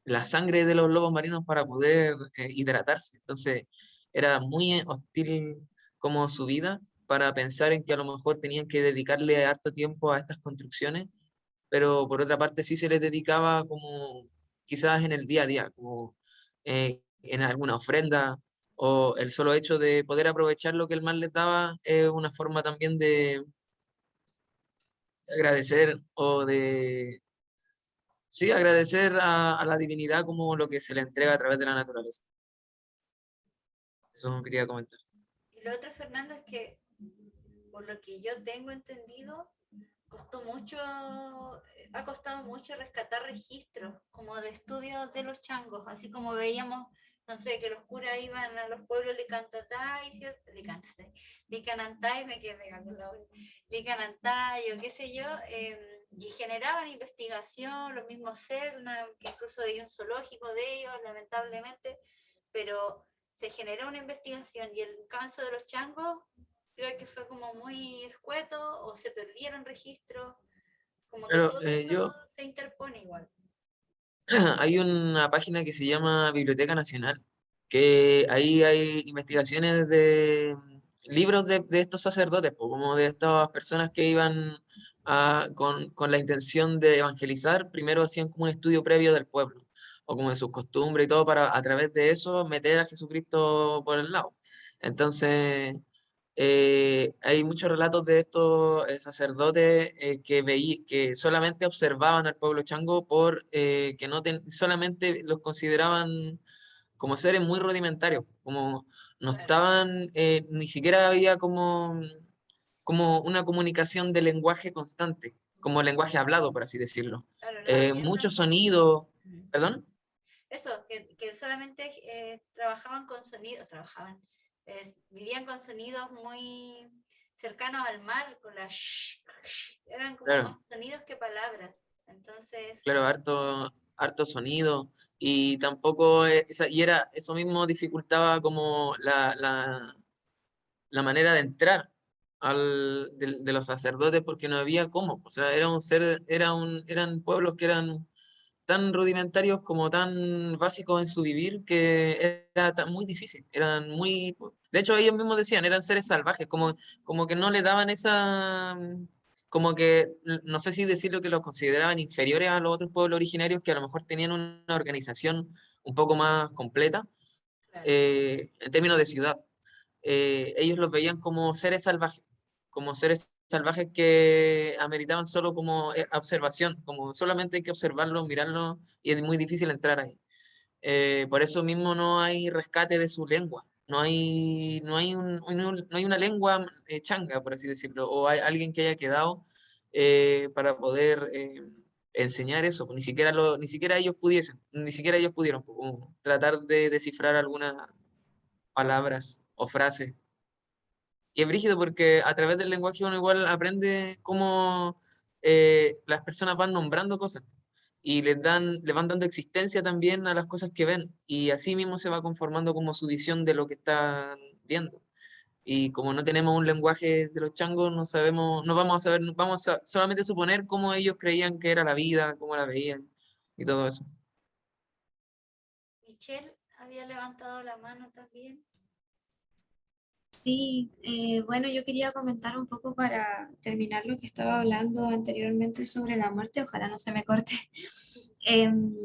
la sangre de los lobos marinos para poder hidratarse. Entonces era muy hostil como su vida para pensar en que a lo mejor tenían que dedicarle harto tiempo a estas construcciones, pero por otra parte sí se les dedicaba como quizás en el día a día, como en alguna ofrenda, o el solo hecho de poder aprovechar lo que el mar les daba es una forma también de agradecer o de, sí, agradecer a la divinidad como lo que se le entrega a través de la naturaleza. Eso quería comentar. Y lo otro, Fernando, es que por lo que yo tengo entendido, ha costado mucho rescatar registros como de estudios de los changos, así como veíamos, no sé, que los curas iban a los pueblos Licantatay, ¿cierto? Licanantay, me quedé con la hora. Licanantay o qué sé yo, y generaban investigación, los mismos CERNA, que incluso hay un zoológico de ellos, lamentablemente, pero se generó una investigación y el caso de los changos creo que fue como muy escueto o se perdieron registros, como que Pero todo eso se interpone igual. hay una página que se llama Biblioteca Nacional, que ahí hay investigaciones de libros de estos sacerdotes, como de estas personas que iban con la intención de evangelizar. Primero hacían como un estudio previo del pueblo, o como de sus costumbres y todo, para a través de eso meter a Jesucristo por el lado. Entonces, hay muchos relatos de estos sacerdotes que solamente observaban al pueblo chango que solamente los consideraban como seres muy rudimentarios, como no estaban, ni siquiera había como una comunicación de lenguaje constante, como lenguaje hablado, por así decirlo. Claro, no había Mucho sonido, ¿perdón? Eso, que solamente trabajaban con sonidos, vivían con sonidos muy cercanos al mar, con la eran como Claro. más sonidos que palabras. Entonces, Claro, harto sonido y tampoco, eso mismo dificultaba como la manera de entrar de los sacerdotes porque no había cómo, o sea, eran pueblos que eran tan rudimentarios como tan básicos en su vivir que era muy difícil, de hecho ellos mismos decían, eran seres salvajes, como que no le daban como que, no sé si decirlo, que los consideraban inferiores a los otros pueblos originarios que a lo mejor tenían una organización un poco más completa claro, en términos de ciudad. Ellos los veían como seres salvajes que ameritaban solo como observación, como solamente hay que observarlo, mirarlo, y es muy difícil entrar ahí. Por eso mismo no hay rescate de su lengua, no hay una lengua changa, por así decirlo, o hay alguien que haya quedado para poder enseñar eso, ni siquiera ellos ni siquiera ellos pudieron como tratar de descifrar algunas palabras o frases. Y es brígido porque a través del lenguaje uno igual aprende cómo las personas van nombrando cosas y le van dando existencia también a las cosas que ven y así mismo se va conformando como su visión de lo que están viendo. Y como no tenemos un lenguaje de los changos, no sabemos, no vamos a saber, vamos a solamente suponer cómo ellos creían que era la vida, cómo la veían y todo eso. Michelle había levantado la mano también. Sí, bueno, yo quería comentar un poco para terminar lo que estaba hablando anteriormente sobre la muerte, ojalá no se me corte. Em,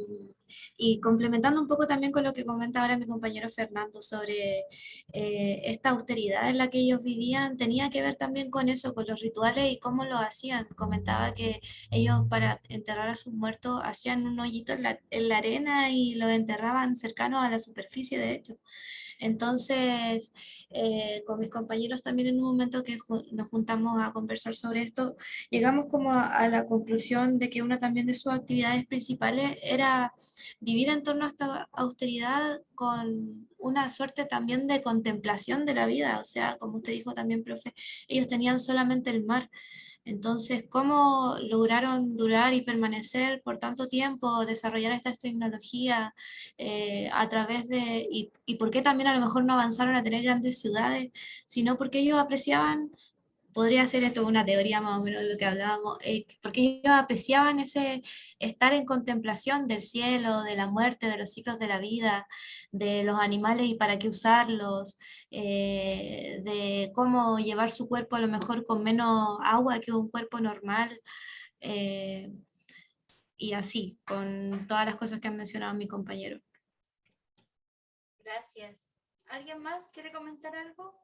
Y complementando un poco también con lo que comenta ahora mi compañero Fernando sobre esta austeridad en la que ellos vivían, tenía que ver también con eso, con los rituales y cómo lo hacían. Comentaba que ellos para enterrar a sus muertos hacían un hoyito en la arena y lo enterraban cercano a la superficie, de hecho. Entonces, con mis compañeros también en un momento que nos juntamos a conversar sobre esto, llegamos como a la conclusión de que una también de sus actividades principales era vivir en torno a esta austeridad con una suerte también de contemplación de la vida. O sea, como usted dijo también, profe, ellos tenían solamente el mar. Entonces, ¿cómo lograron durar y permanecer por tanto tiempo, desarrollar estas tecnologías a través de, y por qué también a lo mejor no avanzaron a tener grandes ciudades, sino porque ellos apreciaban, podría ser esto una teoría más o menos de lo que hablábamos, porque ellos apreciaban ese estar en contemplación del cielo, de la muerte, de los ciclos de la vida, de los animales y para qué usarlos, de cómo llevar su cuerpo a lo mejor con menos agua que un cuerpo normal, eh, y así, con todas las cosas que han mencionado mi compañero. Gracias. ¿Alguien más quiere comentar algo?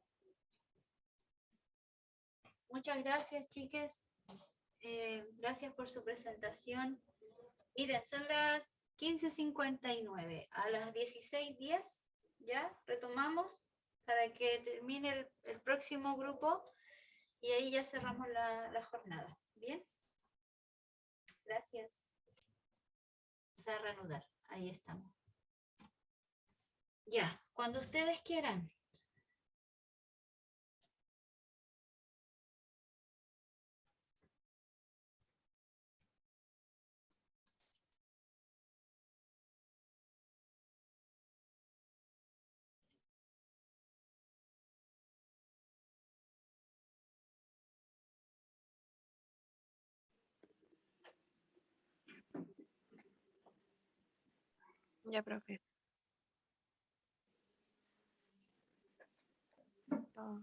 Muchas gracias, chiques. Gracias por su presentación. Miren, son las 15:59. A las 16:10 ya retomamos para que termine el próximo grupo y ahí ya cerramos la jornada. ¿Bien? Gracias. Vamos a reanudar. Ahí estamos. Ya, cuando ustedes quieran. Ya, profe. Ah.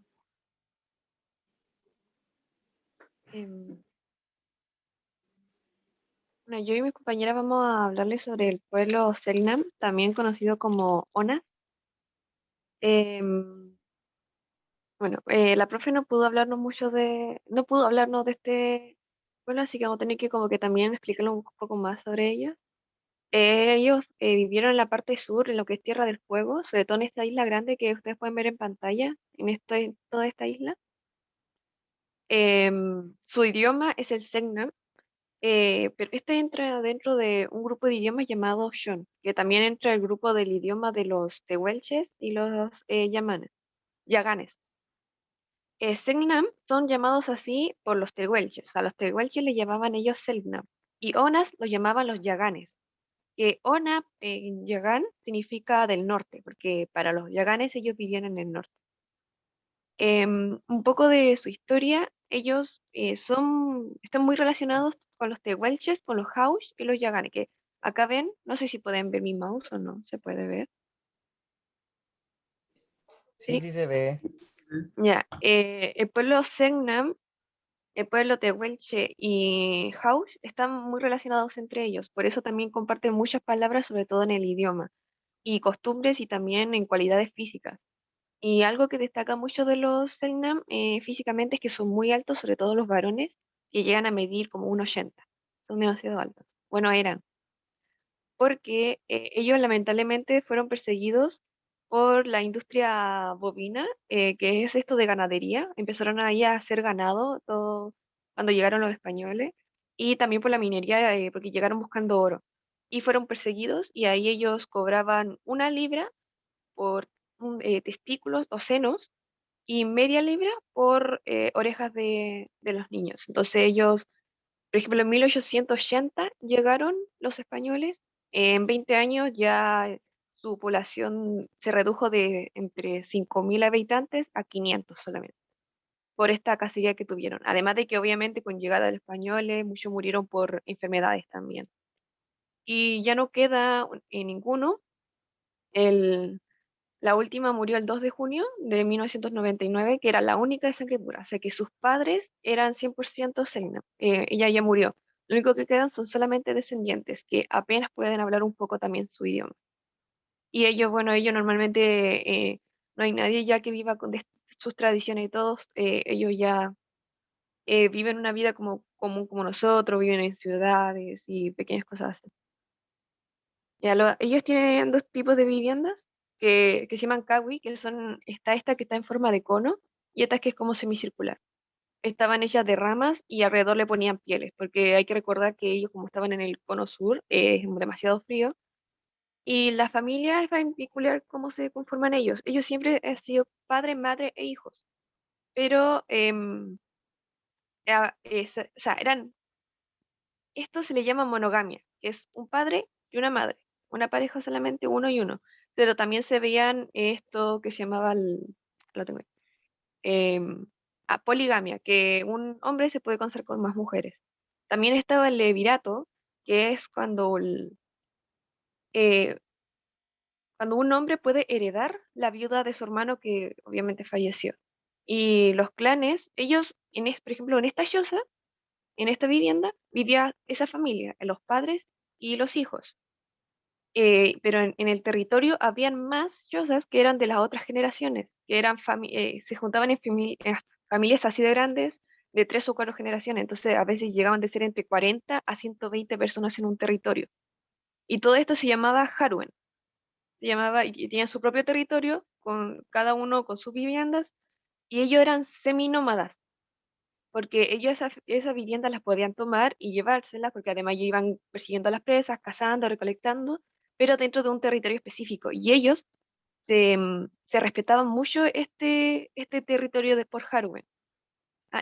Bueno, yo y mis compañeras vamos a hablarles sobre el pueblo Selknam, también conocido como Ona. Em, bueno, la profe no pudo hablarnos no pudo hablarnos de este pueblo, así que vamos a tener que como que también explicarle un poco más sobre ellos. Ellos vivieron en la parte sur, en lo que es Tierra del Fuego, sobre todo en esta isla grande que ustedes pueden ver en pantalla, en toda esta isla. Su idioma es el Selknam, pero este entra dentro de un grupo de idiomas llamado Shon, que también entra el grupo del idioma de los tehuelches y los yaganes. Selknam son llamados así por los tehuelches, a los tehuelches le llamaban ellos Selknam, y Onas los llamaban los yaganes, que Ona en yagán significa del norte, porque para los yaganes ellos vivían en el norte. Un poco de su historia, ellos están muy relacionados con los tehuelches, con los Haush y los Yaganes, que acá ven, no sé si pueden ver mi mouse o no, se puede ver. Sí, sí se ve. Ya, el pueblo Selknam, el pueblo tehuelche y Haush están muy relacionados entre ellos, por eso también comparten muchas palabras, sobre todo en el idioma, y costumbres y también en cualidades físicas. Y algo que destaca mucho de los Selknam físicamente es que son muy altos, sobre todo los varones, que llegan a medir como 1,80. Son demasiado altos. Bueno, eran, porque ellos lamentablemente fueron perseguidos por la industria bovina, que es esto de ganadería. Empezaron ahí a hacer ganado todo, cuando llegaron los españoles, y también por la minería, porque llegaron buscando oro. Y fueron perseguidos y ahí ellos cobraban 1 libra por testículos o senos y media libra por orejas de los niños. Entonces ellos, por ejemplo, en 1880 llegaron los españoles, en 20 años ya su población se redujo de entre 5.000 habitantes a 500 solamente, por esta cacería que tuvieron. Además de que obviamente con llegada de los españoles muchos murieron por enfermedades también. Y ya no queda ninguno. La última murió el 2 de junio de 1999, que era la única de sangre pura. O sea que sus padres eran 100% Selknam. Ella ya murió. Lo único que quedan son solamente descendientes, que apenas pueden hablar un poco también su idioma. Y ellos, bueno, ellos normalmente no hay nadie ya que viva con sus tradiciones y todos, ellos ya viven una vida como común como nosotros, viven en ciudades y pequeñas cosas así. Ya, ellos tienen dos tipos de viviendas que se llaman kawi, que son, está esta que está en forma de cono y esta que es como semicircular. Estaban hechas de ramas y alrededor le ponían pieles, porque hay que recordar que ellos como estaban en el cono sur, es demasiado frío, y la familia es particular cómo se conforman ellos. Ellos siempre han sido padre, madre e hijos, pero o sea, esto se le llama monogamia, que es un padre y una madre, una pareja solamente uno y uno. Pero también se veían esto que se llamaba, lo tengo ahí, poligamia, que un hombre se puede casar con más mujeres. También estaba el levirato, que es eh, cuando un hombre puede heredar la viuda de su hermano que obviamente falleció. Y los clanes, ellos, por ejemplo, en esta choza, en esta vivienda, vivía esa familia, los padres y los hijos. Pero en el territorio habían más chozas que eran de las otras generaciones, que eran se juntaban en familias así de grandes, de 3 o 4 generaciones. Entonces a veces llegaban de ser entre 40 a 120 personas en un territorio. Y todo esto se llamaba Harwen. Se llamaba, y tenían su propio territorio, con cada uno con sus viviendas, y ellos eran seminómadas, porque ellos esas viviendas las podían tomar y llevárselas, porque además ellos iban persiguiendo a las presas, cazando, recolectando, pero dentro de un territorio específico. Y ellos se respetaban mucho este territorio de por Harwen.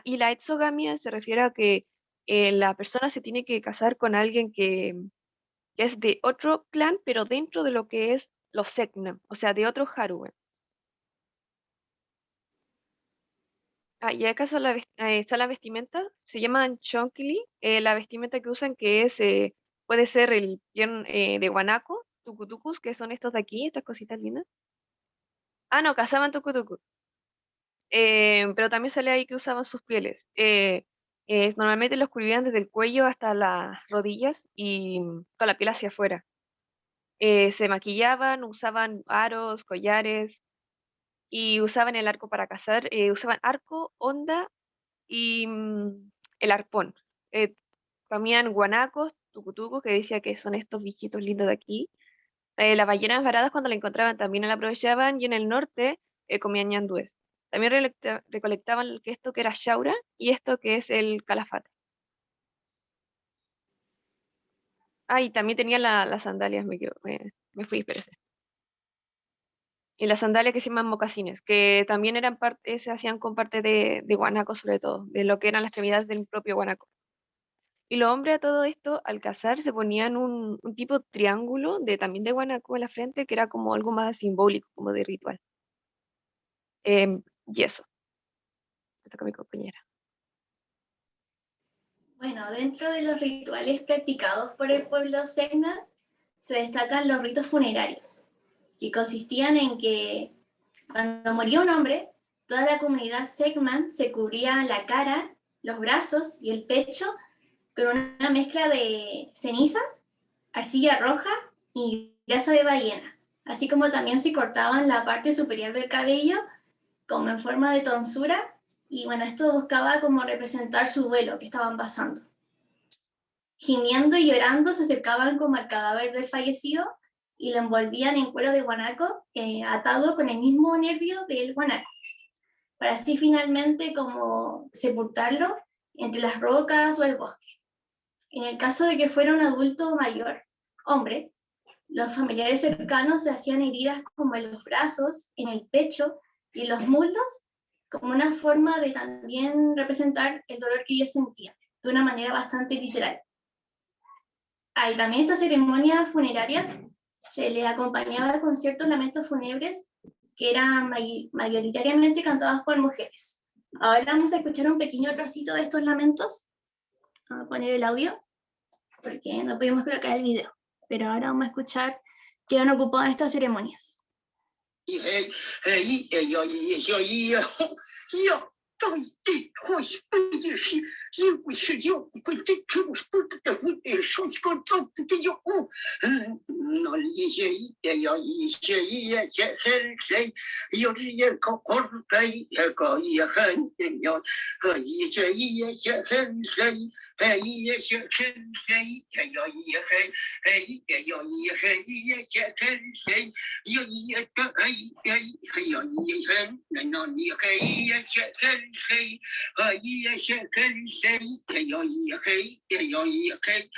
Y la exogamia se refiere a que la persona se tiene que casar con alguien que es de otro clan, pero dentro de lo que es los Selknam, o sea, de otro Harwen. Y acaso está la vestimenta, se llaman chonkili, la vestimenta que usan que es, puede ser el piel de guanaco, tucutucus, que son estos de aquí, estas cositas lindas. No, cazaban tucutucus. Pero también sale ahí que usaban sus pieles. Normalmente los cubrían desde el cuello hasta las rodillas y con la piel hacia afuera. Se maquillaban, usaban aros, collares y usaban el arco para cazar. Usaban arco, honda y el arpón. Comían guanacos, tucutucos, que decía que son estos bichitos lindos de aquí. Las ballenas varadas cuando la encontraban también la aprovechaban y en el norte comían ñandúes. También recolectaban esto que era shaura y esto que es el calafate. Y también tenía las sandalias, me fui, espérese. Y las sandalias que se llaman mocasines, que también eran se hacían con parte de guanaco sobre todo, de lo que eran las extremidades del propio guanaco. Y los hombres a todo esto, al cazar, se ponían un tipo triángulo también de guanaco en la frente, que era como algo más simbólico, como de ritual. Y eso. Me toca a mi compañera. Bueno, dentro de los rituales practicados por el pueblo Selknam se destacan los ritos funerarios, que consistían en que cuando moría un hombre, toda la comunidad Selknam se cubría la cara, los brazos y el pecho con una mezcla de ceniza, arcilla roja y grasa de ballena, así como también se cortaban la parte superior del cabello como en forma de tonsura, y bueno, esto buscaba como representar su duelo que estaban pasando. Gimiendo y llorando se acercaban como al cadáver del fallecido y lo envolvían en cuero de guanaco atado con el mismo nervio del guanaco, para así finalmente como sepultarlo entre las rocas o el bosque. En el caso de que fuera un adulto mayor, hombre, los familiares cercanos se hacían heridas como en los brazos, en el pecho y en los muslos, como una forma de también representar el dolor que ellos sentían, de una manera bastante literal. Y también estas ceremonias funerarias se les acompañaba con ciertos lamentos fúnebres que eran mayoritariamente cantados por mujeres. Ahora vamos a escuchar un pequeño trocito de estos lamentos. Vamos a poner el audio, porque no pudimos colocar el video, pero ahora vamos a escuchar qué han ocupado en estas ceremonias. 到底或许也是因为是有关这个我不得不得说这个这个有那一些也要一些也些很谁有时也搞过来也搞也很有和一些也些很谁也些很谁也要也很也要也很也些很谁有也个还有也很那你还也些很谁也些很谁也要也很也要也很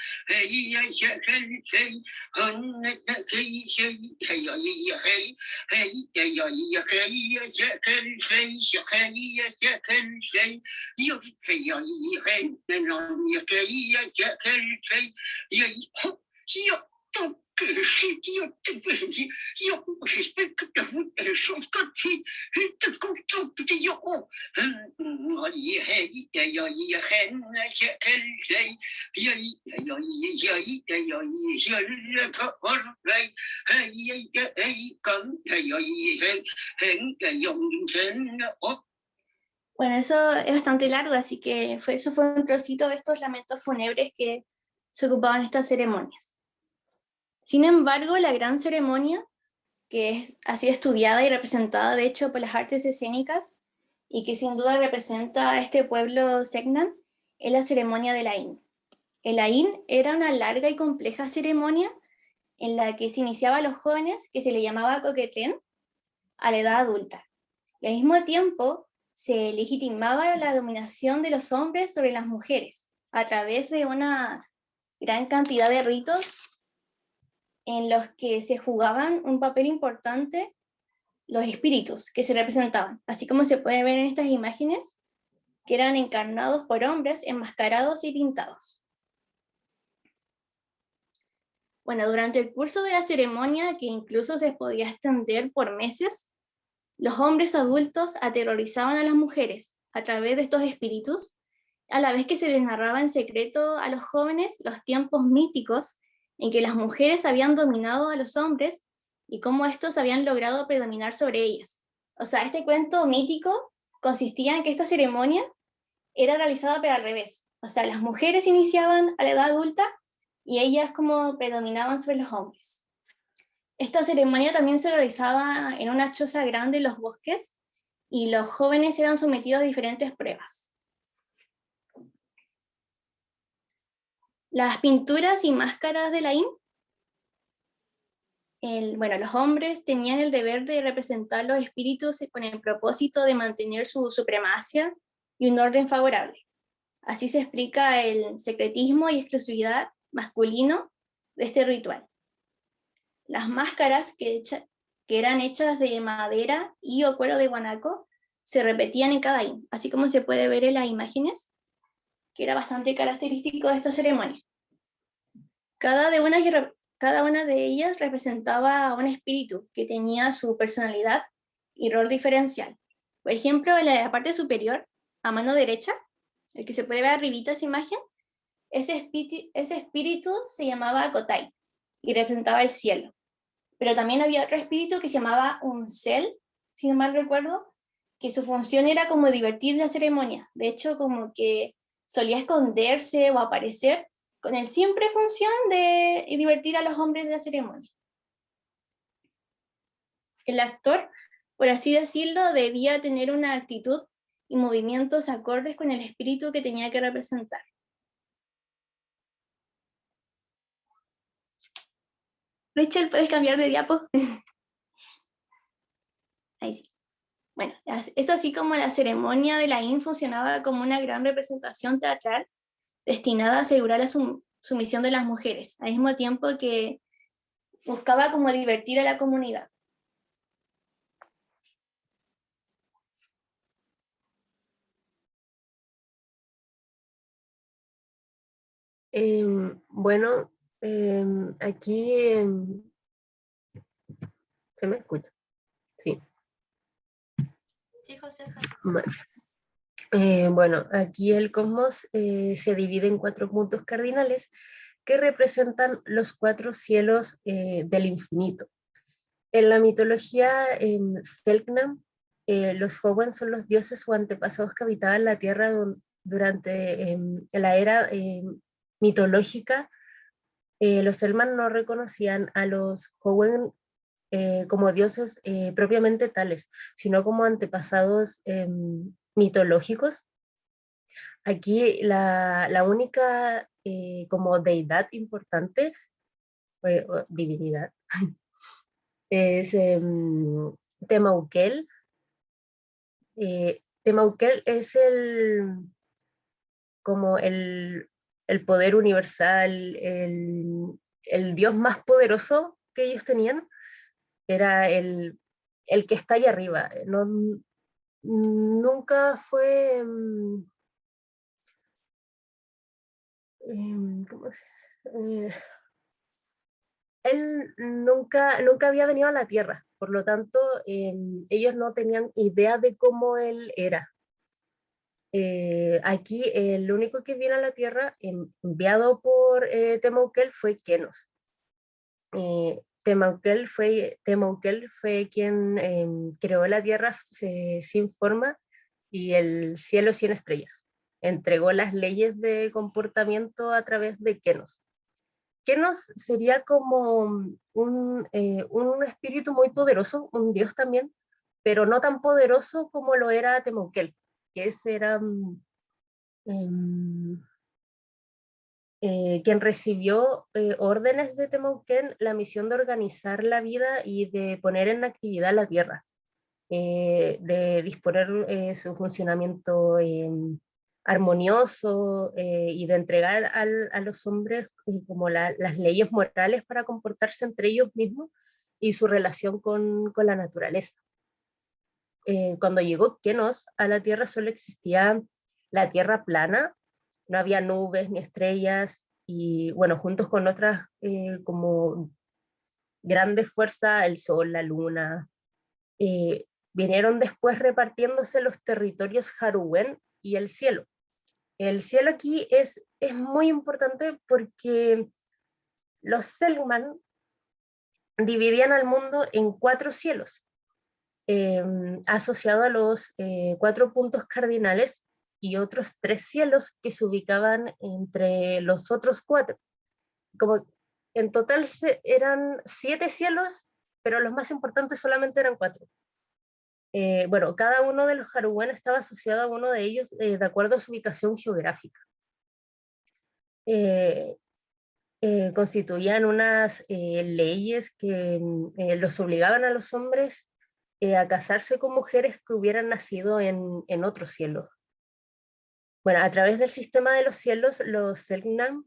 也些很谁那黑谁也要也很也要也很也些很谁小黑也些很谁有非要也很那你可以也些很谁也要都可是要这个问题要不是这个的说个题这个就不是有我也要也很那些很谁也要一些人可来也刚要也很用心哦。Bueno, eso es bastante largo, así que eso fue un trocito de estos lamentos fúnebres que se ocupaban en estas ceremonias. Sin embargo, la gran ceremonia, que ha sido estudiada y representada de hecho por las artes escénicas, y que sin duda representa a este pueblo Segnan, es la ceremonia del Aín. El Aín era una larga y compleja ceremonia en la que se iniciaba a los jóvenes, que se le llamaba coquetlén, a la edad adulta. Y al mismo tiempo se legitimaba la dominación de los hombres sobre las mujeres a través de una gran cantidad de ritos en los que se jugaban un papel importante los espíritus que se representaban, así como se puede ver en estas imágenes, que eran encarnados por hombres enmascarados y pintados. Bueno, durante el curso de la ceremonia, que incluso se podía extender por meses, los hombres adultos aterrorizaban a las mujeres a través de estos espíritus, a la vez que se les narraba en secreto a los jóvenes los tiempos míticos en que las mujeres habían dominado a los hombres y cómo estos habían logrado predominar sobre ellas. O sea, este cuento mítico consistía en que esta ceremonia era realizada pero al revés. O sea, las mujeres iniciaban a la edad adulta y ellas como predominaban sobre los hombres. Esta ceremonia también se realizaba en una choza grande en los bosques y los jóvenes eran sometidos a diferentes pruebas. Las pinturas y máscaras de Aín, bueno, los hombres tenían el deber de representar los espíritus con el propósito de mantener su supremacia y un orden favorable. Así se explica el secretismo y exclusividad masculino de este ritual. Las máscaras que eran hechas de madera y o cuero de guanaco se repetían en cada Aín, así como se puede ver en las imágenes, que era bastante característico de esta ceremonia. Cada una de ellas representaba a un espíritu que tenía su personalidad y rol diferencial. Por ejemplo, en la parte superior, a mano derecha, el que se puede ver arribita esa imagen, ese espíritu se llamaba Kotai y representaba el cielo. Pero también había otro espíritu que se llamaba Unsel, si no mal recuerdo, que su función era como divertir la ceremonia. De hecho, como que solía esconderse o aparecer con el simple función de divertir a los hombres de la ceremonia. El actor, por así decirlo, debía tener una actitud y movimientos acordes con el espíritu que tenía que representar. Rachel, ¿puedes cambiar de diapo? Ahí sí. Bueno, es así como la ceremonia de Aín funcionaba como una gran representación teatral destinada a asegurar la sumisión de las mujeres, al mismo tiempo que buscaba como divertir a la comunidad. Bueno, aquí se me escucha. Sí. Sí, José. Bueno, aquí el cosmos se divide en 4 puntos cardinales que representan los 4 cielos del infinito. En la mitología Selknam, los Howen son los dioses o antepasados que habitaban la tierra durante la era mitológica. Los Selman no reconocían a los Howen como dioses propiamente tales, sino como antepasados mitológicos. Aquí la única como deidad importante, o divinidad, es Temauquel. Temauquel es como el poder universal, el dios más poderoso que ellos tenían, era el que está ahí arriba. No, nunca fue... ¿cómo él nunca había venido a la Tierra, por lo tanto, ellos no tenían idea de cómo él era. Aquí el único que vino a la Tierra, enviado por Temauquel, fue Kenos. Temauquel fue quien creó la Tierra sin forma y el cielo sin estrellas. Entregó las leyes de comportamiento a través de Kenos. Kenos sería como un espíritu muy poderoso, un dios también, pero no tan poderoso como lo era Temauquel, que ese era quien recibió órdenes de Temauquén, la misión de organizar la vida y de poner en actividad la tierra, de disponer su funcionamiento armonioso y de entregar a los hombres como las leyes morales para comportarse entre ellos mismos y su relación con la naturaleza. Cuando llegó Kenos a la Tierra solo existía la Tierra plana, no había nubes ni estrellas, y bueno, juntos con otras como grandes fuerzas, el Sol, la Luna, vinieron después repartiéndose los territorios Haruwen y el cielo. El cielo aquí es muy importante porque los Selman dividían al mundo en 4 cielos, asociado a los 4 puntos cardinales y otros 3 cielos que se ubicaban entre los otros 4. Como en total eran 7 cielos, pero los más importantes solamente eran 4. Bueno, cada uno de los Haruwen estaba asociado a uno de ellos de acuerdo a su ubicación geográfica. Constituían unas leyes que los obligaban a los hombres a casarse con mujeres que hubieran nacido en otro cielo. Bueno, a través del sistema de los cielos, los Selknam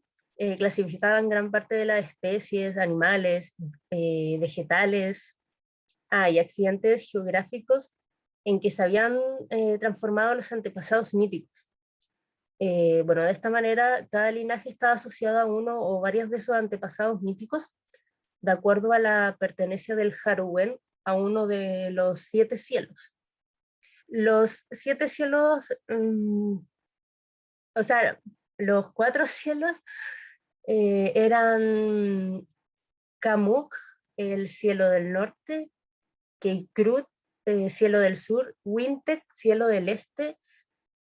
clasificaban gran parte de las especies, animales, vegetales, y accidentes geográficos en que se habían transformado los antepasados míticos. Bueno, de esta manera, cada linaje estaba asociado a uno o varios de esos antepasados míticos, de acuerdo a la pertenencia del Haruwen a uno de los 7 cielos. Los 7 cielos, o sea, los 4 cielos eran Kamuk, el cielo del norte, Keikrut, cielo del sur, Wintek, cielo del este,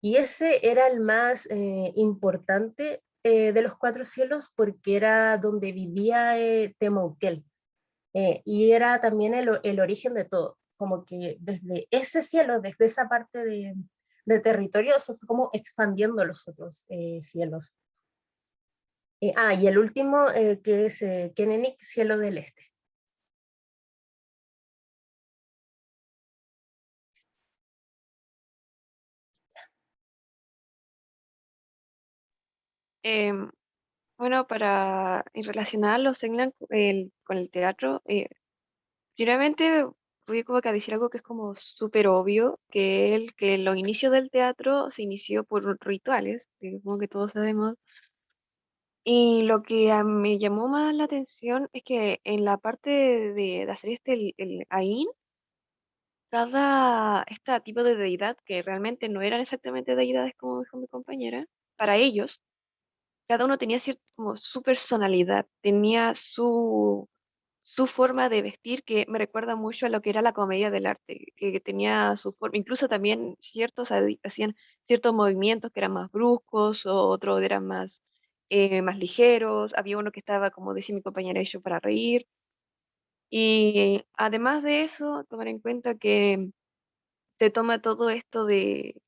y ese era el más importante de los 4 cielos porque era donde vivía Temauquel, y era también el origen de todo, como que desde ese cielo, desde esa parte de territorio, se fue como expandiendo los otros cielos. Y el último, que es Kenenik, cielo del este. Bueno, para relacionar los England con el teatro, primeramente voy como que a decir algo que es como súper obvio, que los inicios del teatro se inició por rituales, que supongo que todos sabemos. Y lo que me llamó más la atención es que en la parte de hacer el Ain, cada tipo de deidad, que realmente no eran exactamente deidades como dijo mi compañera, para ellos, cada uno tenía como su personalidad, tenía su forma de vestir que me recuerda mucho a lo que era la comedia del arte, que tenía su forma, incluso también ciertos hacían ciertos movimientos que eran más bruscos, o otros eran más ligeros, había uno que estaba, como decía mi compañera, hecho para reír. Y además de eso, tomar en cuenta que se toma todo esto de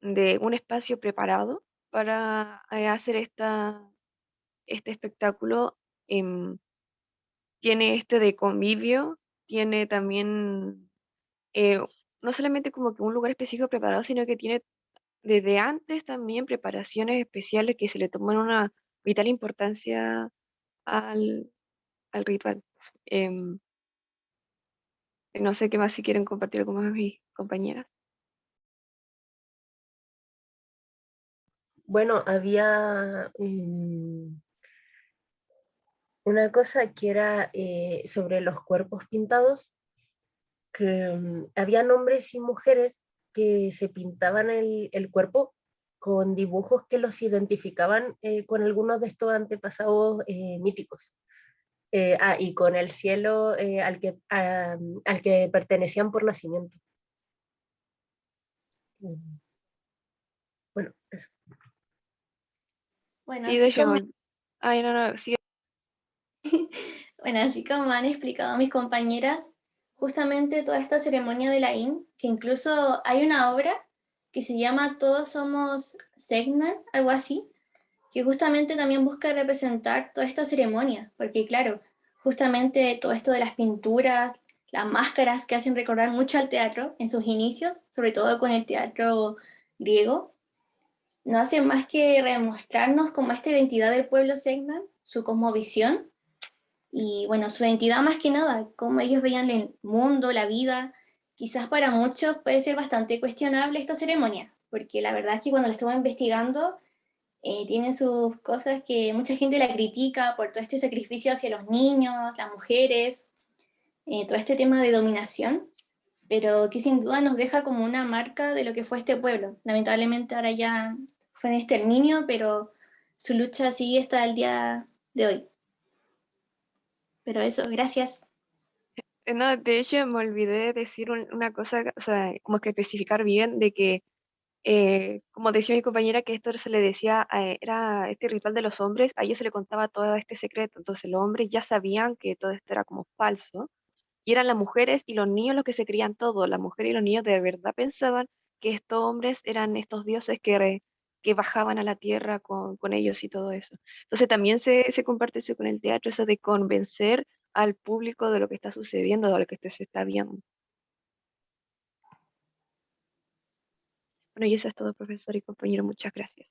un espacio preparado para hacer este espectáculo. em, Tiene este de convivio, tiene también eh, no solamente como que un lugar específico preparado, sino que tiene desde antes también preparaciones especiales que se le toman una vital importancia al, al ritual. Em, no sé qué más si quieren compartir algo más mis compañeras. Bueno, había una cosa que era sobre los cuerpos pintados, que había hombres y mujeres que se pintaban el cuerpo con dibujos que los identificaban con algunos de estos antepasados míticos. Y con el cielo al que pertenecían por nacimiento. Bueno, eso. Bueno, Sí, de así hecho, como, ay, no, sí. bueno, así como han explicado mis compañeras, justamente toda esta ceremonia de la IN, que incluso hay una obra que se llama Todos somos Segnan, algo así, que justamente también busca representar toda esta ceremonia, porque claro, justamente todo esto de las pinturas, las máscaras que hacen recordar mucho al teatro en sus inicios, sobre todo con el teatro griego, no hacen más que demostrarnos como esta identidad del pueblo Segnan, su cosmovisión, y bueno, su identidad más que nada, cómo ellos veían el mundo, la vida. Quizás para muchos puede ser bastante cuestionable esta ceremonia, porque la verdad es que cuando la estuve investigando, tiene sus cosas que mucha gente la critica por todo este sacrificio hacia los niños, las mujeres, todo este tema de dominación, pero que sin duda nos deja como una marca de lo que fue este pueblo. Lamentablemente ahora ya fue en exterminio, pero su lucha sigue hasta el día de hoy. Pero eso, gracias. No, de hecho, me olvidé decir una cosa, o sea, como que especificar bien de que como decía mi compañera, que esto se le decía, era este ritual de los hombres, a ellos se le contaba todo este secreto, entonces los hombres ya sabían que todo esto era como falso, y eran las mujeres y los niños los que se creían todo, las mujeres y los niños de verdad pensaban que estos hombres eran estos dioses que bajaban a la tierra con ellos y todo eso. Entonces también se comparte eso con el teatro, eso de convencer al público de lo que está sucediendo, de lo que se está viendo. Bueno, y eso es todo, profesor y compañero, muchas gracias.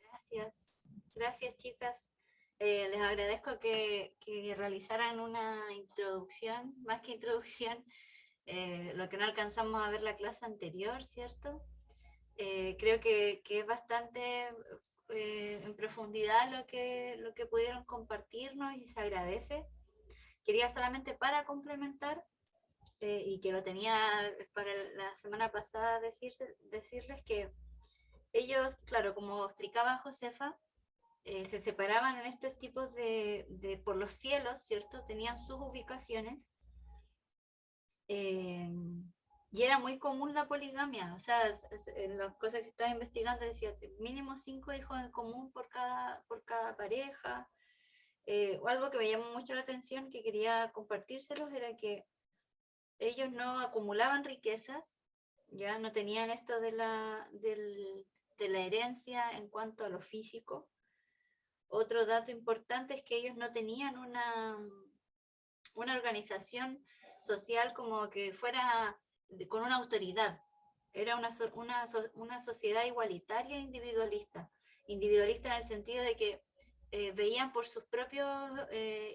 Gracias, gracias chicas. Les agradezco que realizaran una introducción, más que introducción, lo que no alcanzamos a ver la clase anterior, ¿cierto? Creo que es bastante en profundidad lo que pudieron compartirnos y se agradece. Quería solamente para complementar, y que lo tenía para la semana pasada decirles que ellos, claro, como explicaba Josefa, se separaban en estos tipos por los cielos, ¿cierto? Tenían sus ubicaciones. Y era muy común la poligamia, o sea, en las cosas que estaba investigando decía mínimo 5 hijos en común por cada pareja. O algo que me llamó mucho la atención, que quería compartírselos, era que ellos no acumulaban riquezas, ya no tenían esto de la herencia en cuanto a lo físico. Otro dato importante es que ellos no tenían una organización social como que fuera con una autoridad. Era una sociedad igualitaria e individualista. Individualista en el sentido de que veían por sus propios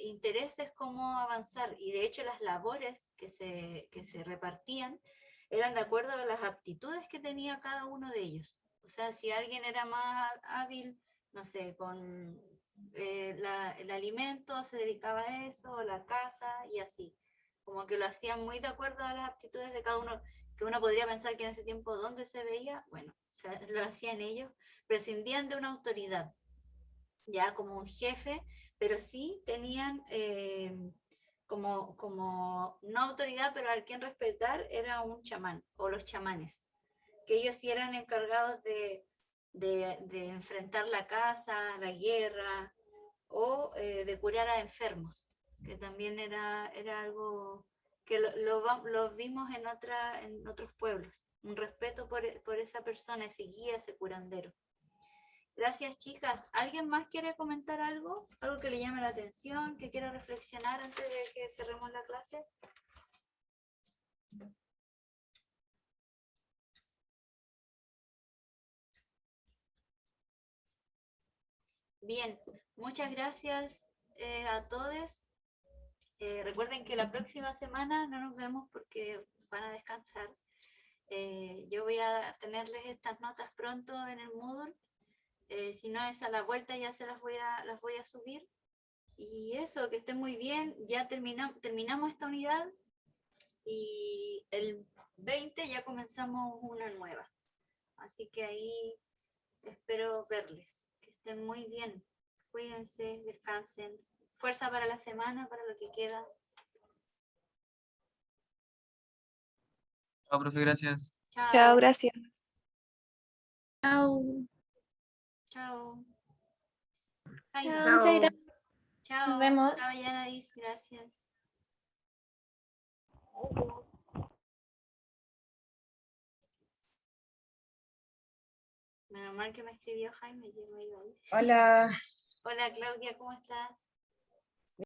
intereses cómo avanzar, y de hecho las labores que se repartían eran de acuerdo a las aptitudes que tenía cada uno de ellos. O sea, si alguien era más hábil, no sé, con el alimento, se dedicaba a eso, la casa y así. Como que lo hacían muy de acuerdo a las aptitudes de cada uno, que uno podría pensar que en ese tiempo dónde se veía, bueno, lo hacían ellos, prescindían de una autoridad, ya como un jefe, pero sí tenían como no autoridad, pero al quien respetar, era un chamán o los chamanes, que ellos sí eran encargados de enfrentar la caza, la guerra, o de curar a enfermos, que también era algo que lo vimos en otros pueblos, un respeto por esa persona, ese guía, ese curandero. Gracias, chicas. ¿Alguien más quiere comentar algo? ¿Algo que le llame la atención, que quiera reflexionar antes de que cerremos la clase? Bien, muchas gracias a todos. Recuerden que la próxima semana no nos vemos porque van a descansar. Yo voy a tenerles estas notas pronto en el Moodle. Si no es a la vuelta, ya se las voy a subir. Y eso, que estén muy bien. Ya terminamos esta unidad y el 20 ya comenzamos una nueva. Así que ahí espero verles. Que estén muy bien. Cuídense, descansen. Fuerza para la semana, para lo que queda. Chao, profe, gracias. Chao, Chao. gracias. Chao. Chao. Chao, muchas gracias. Chao. Nos vemos. Chao, Yanadis. Gracias. Menos mal que me escribió Jaime. Yo me iba a ir. Hola, Hola, Claudia, ¿cómo estás?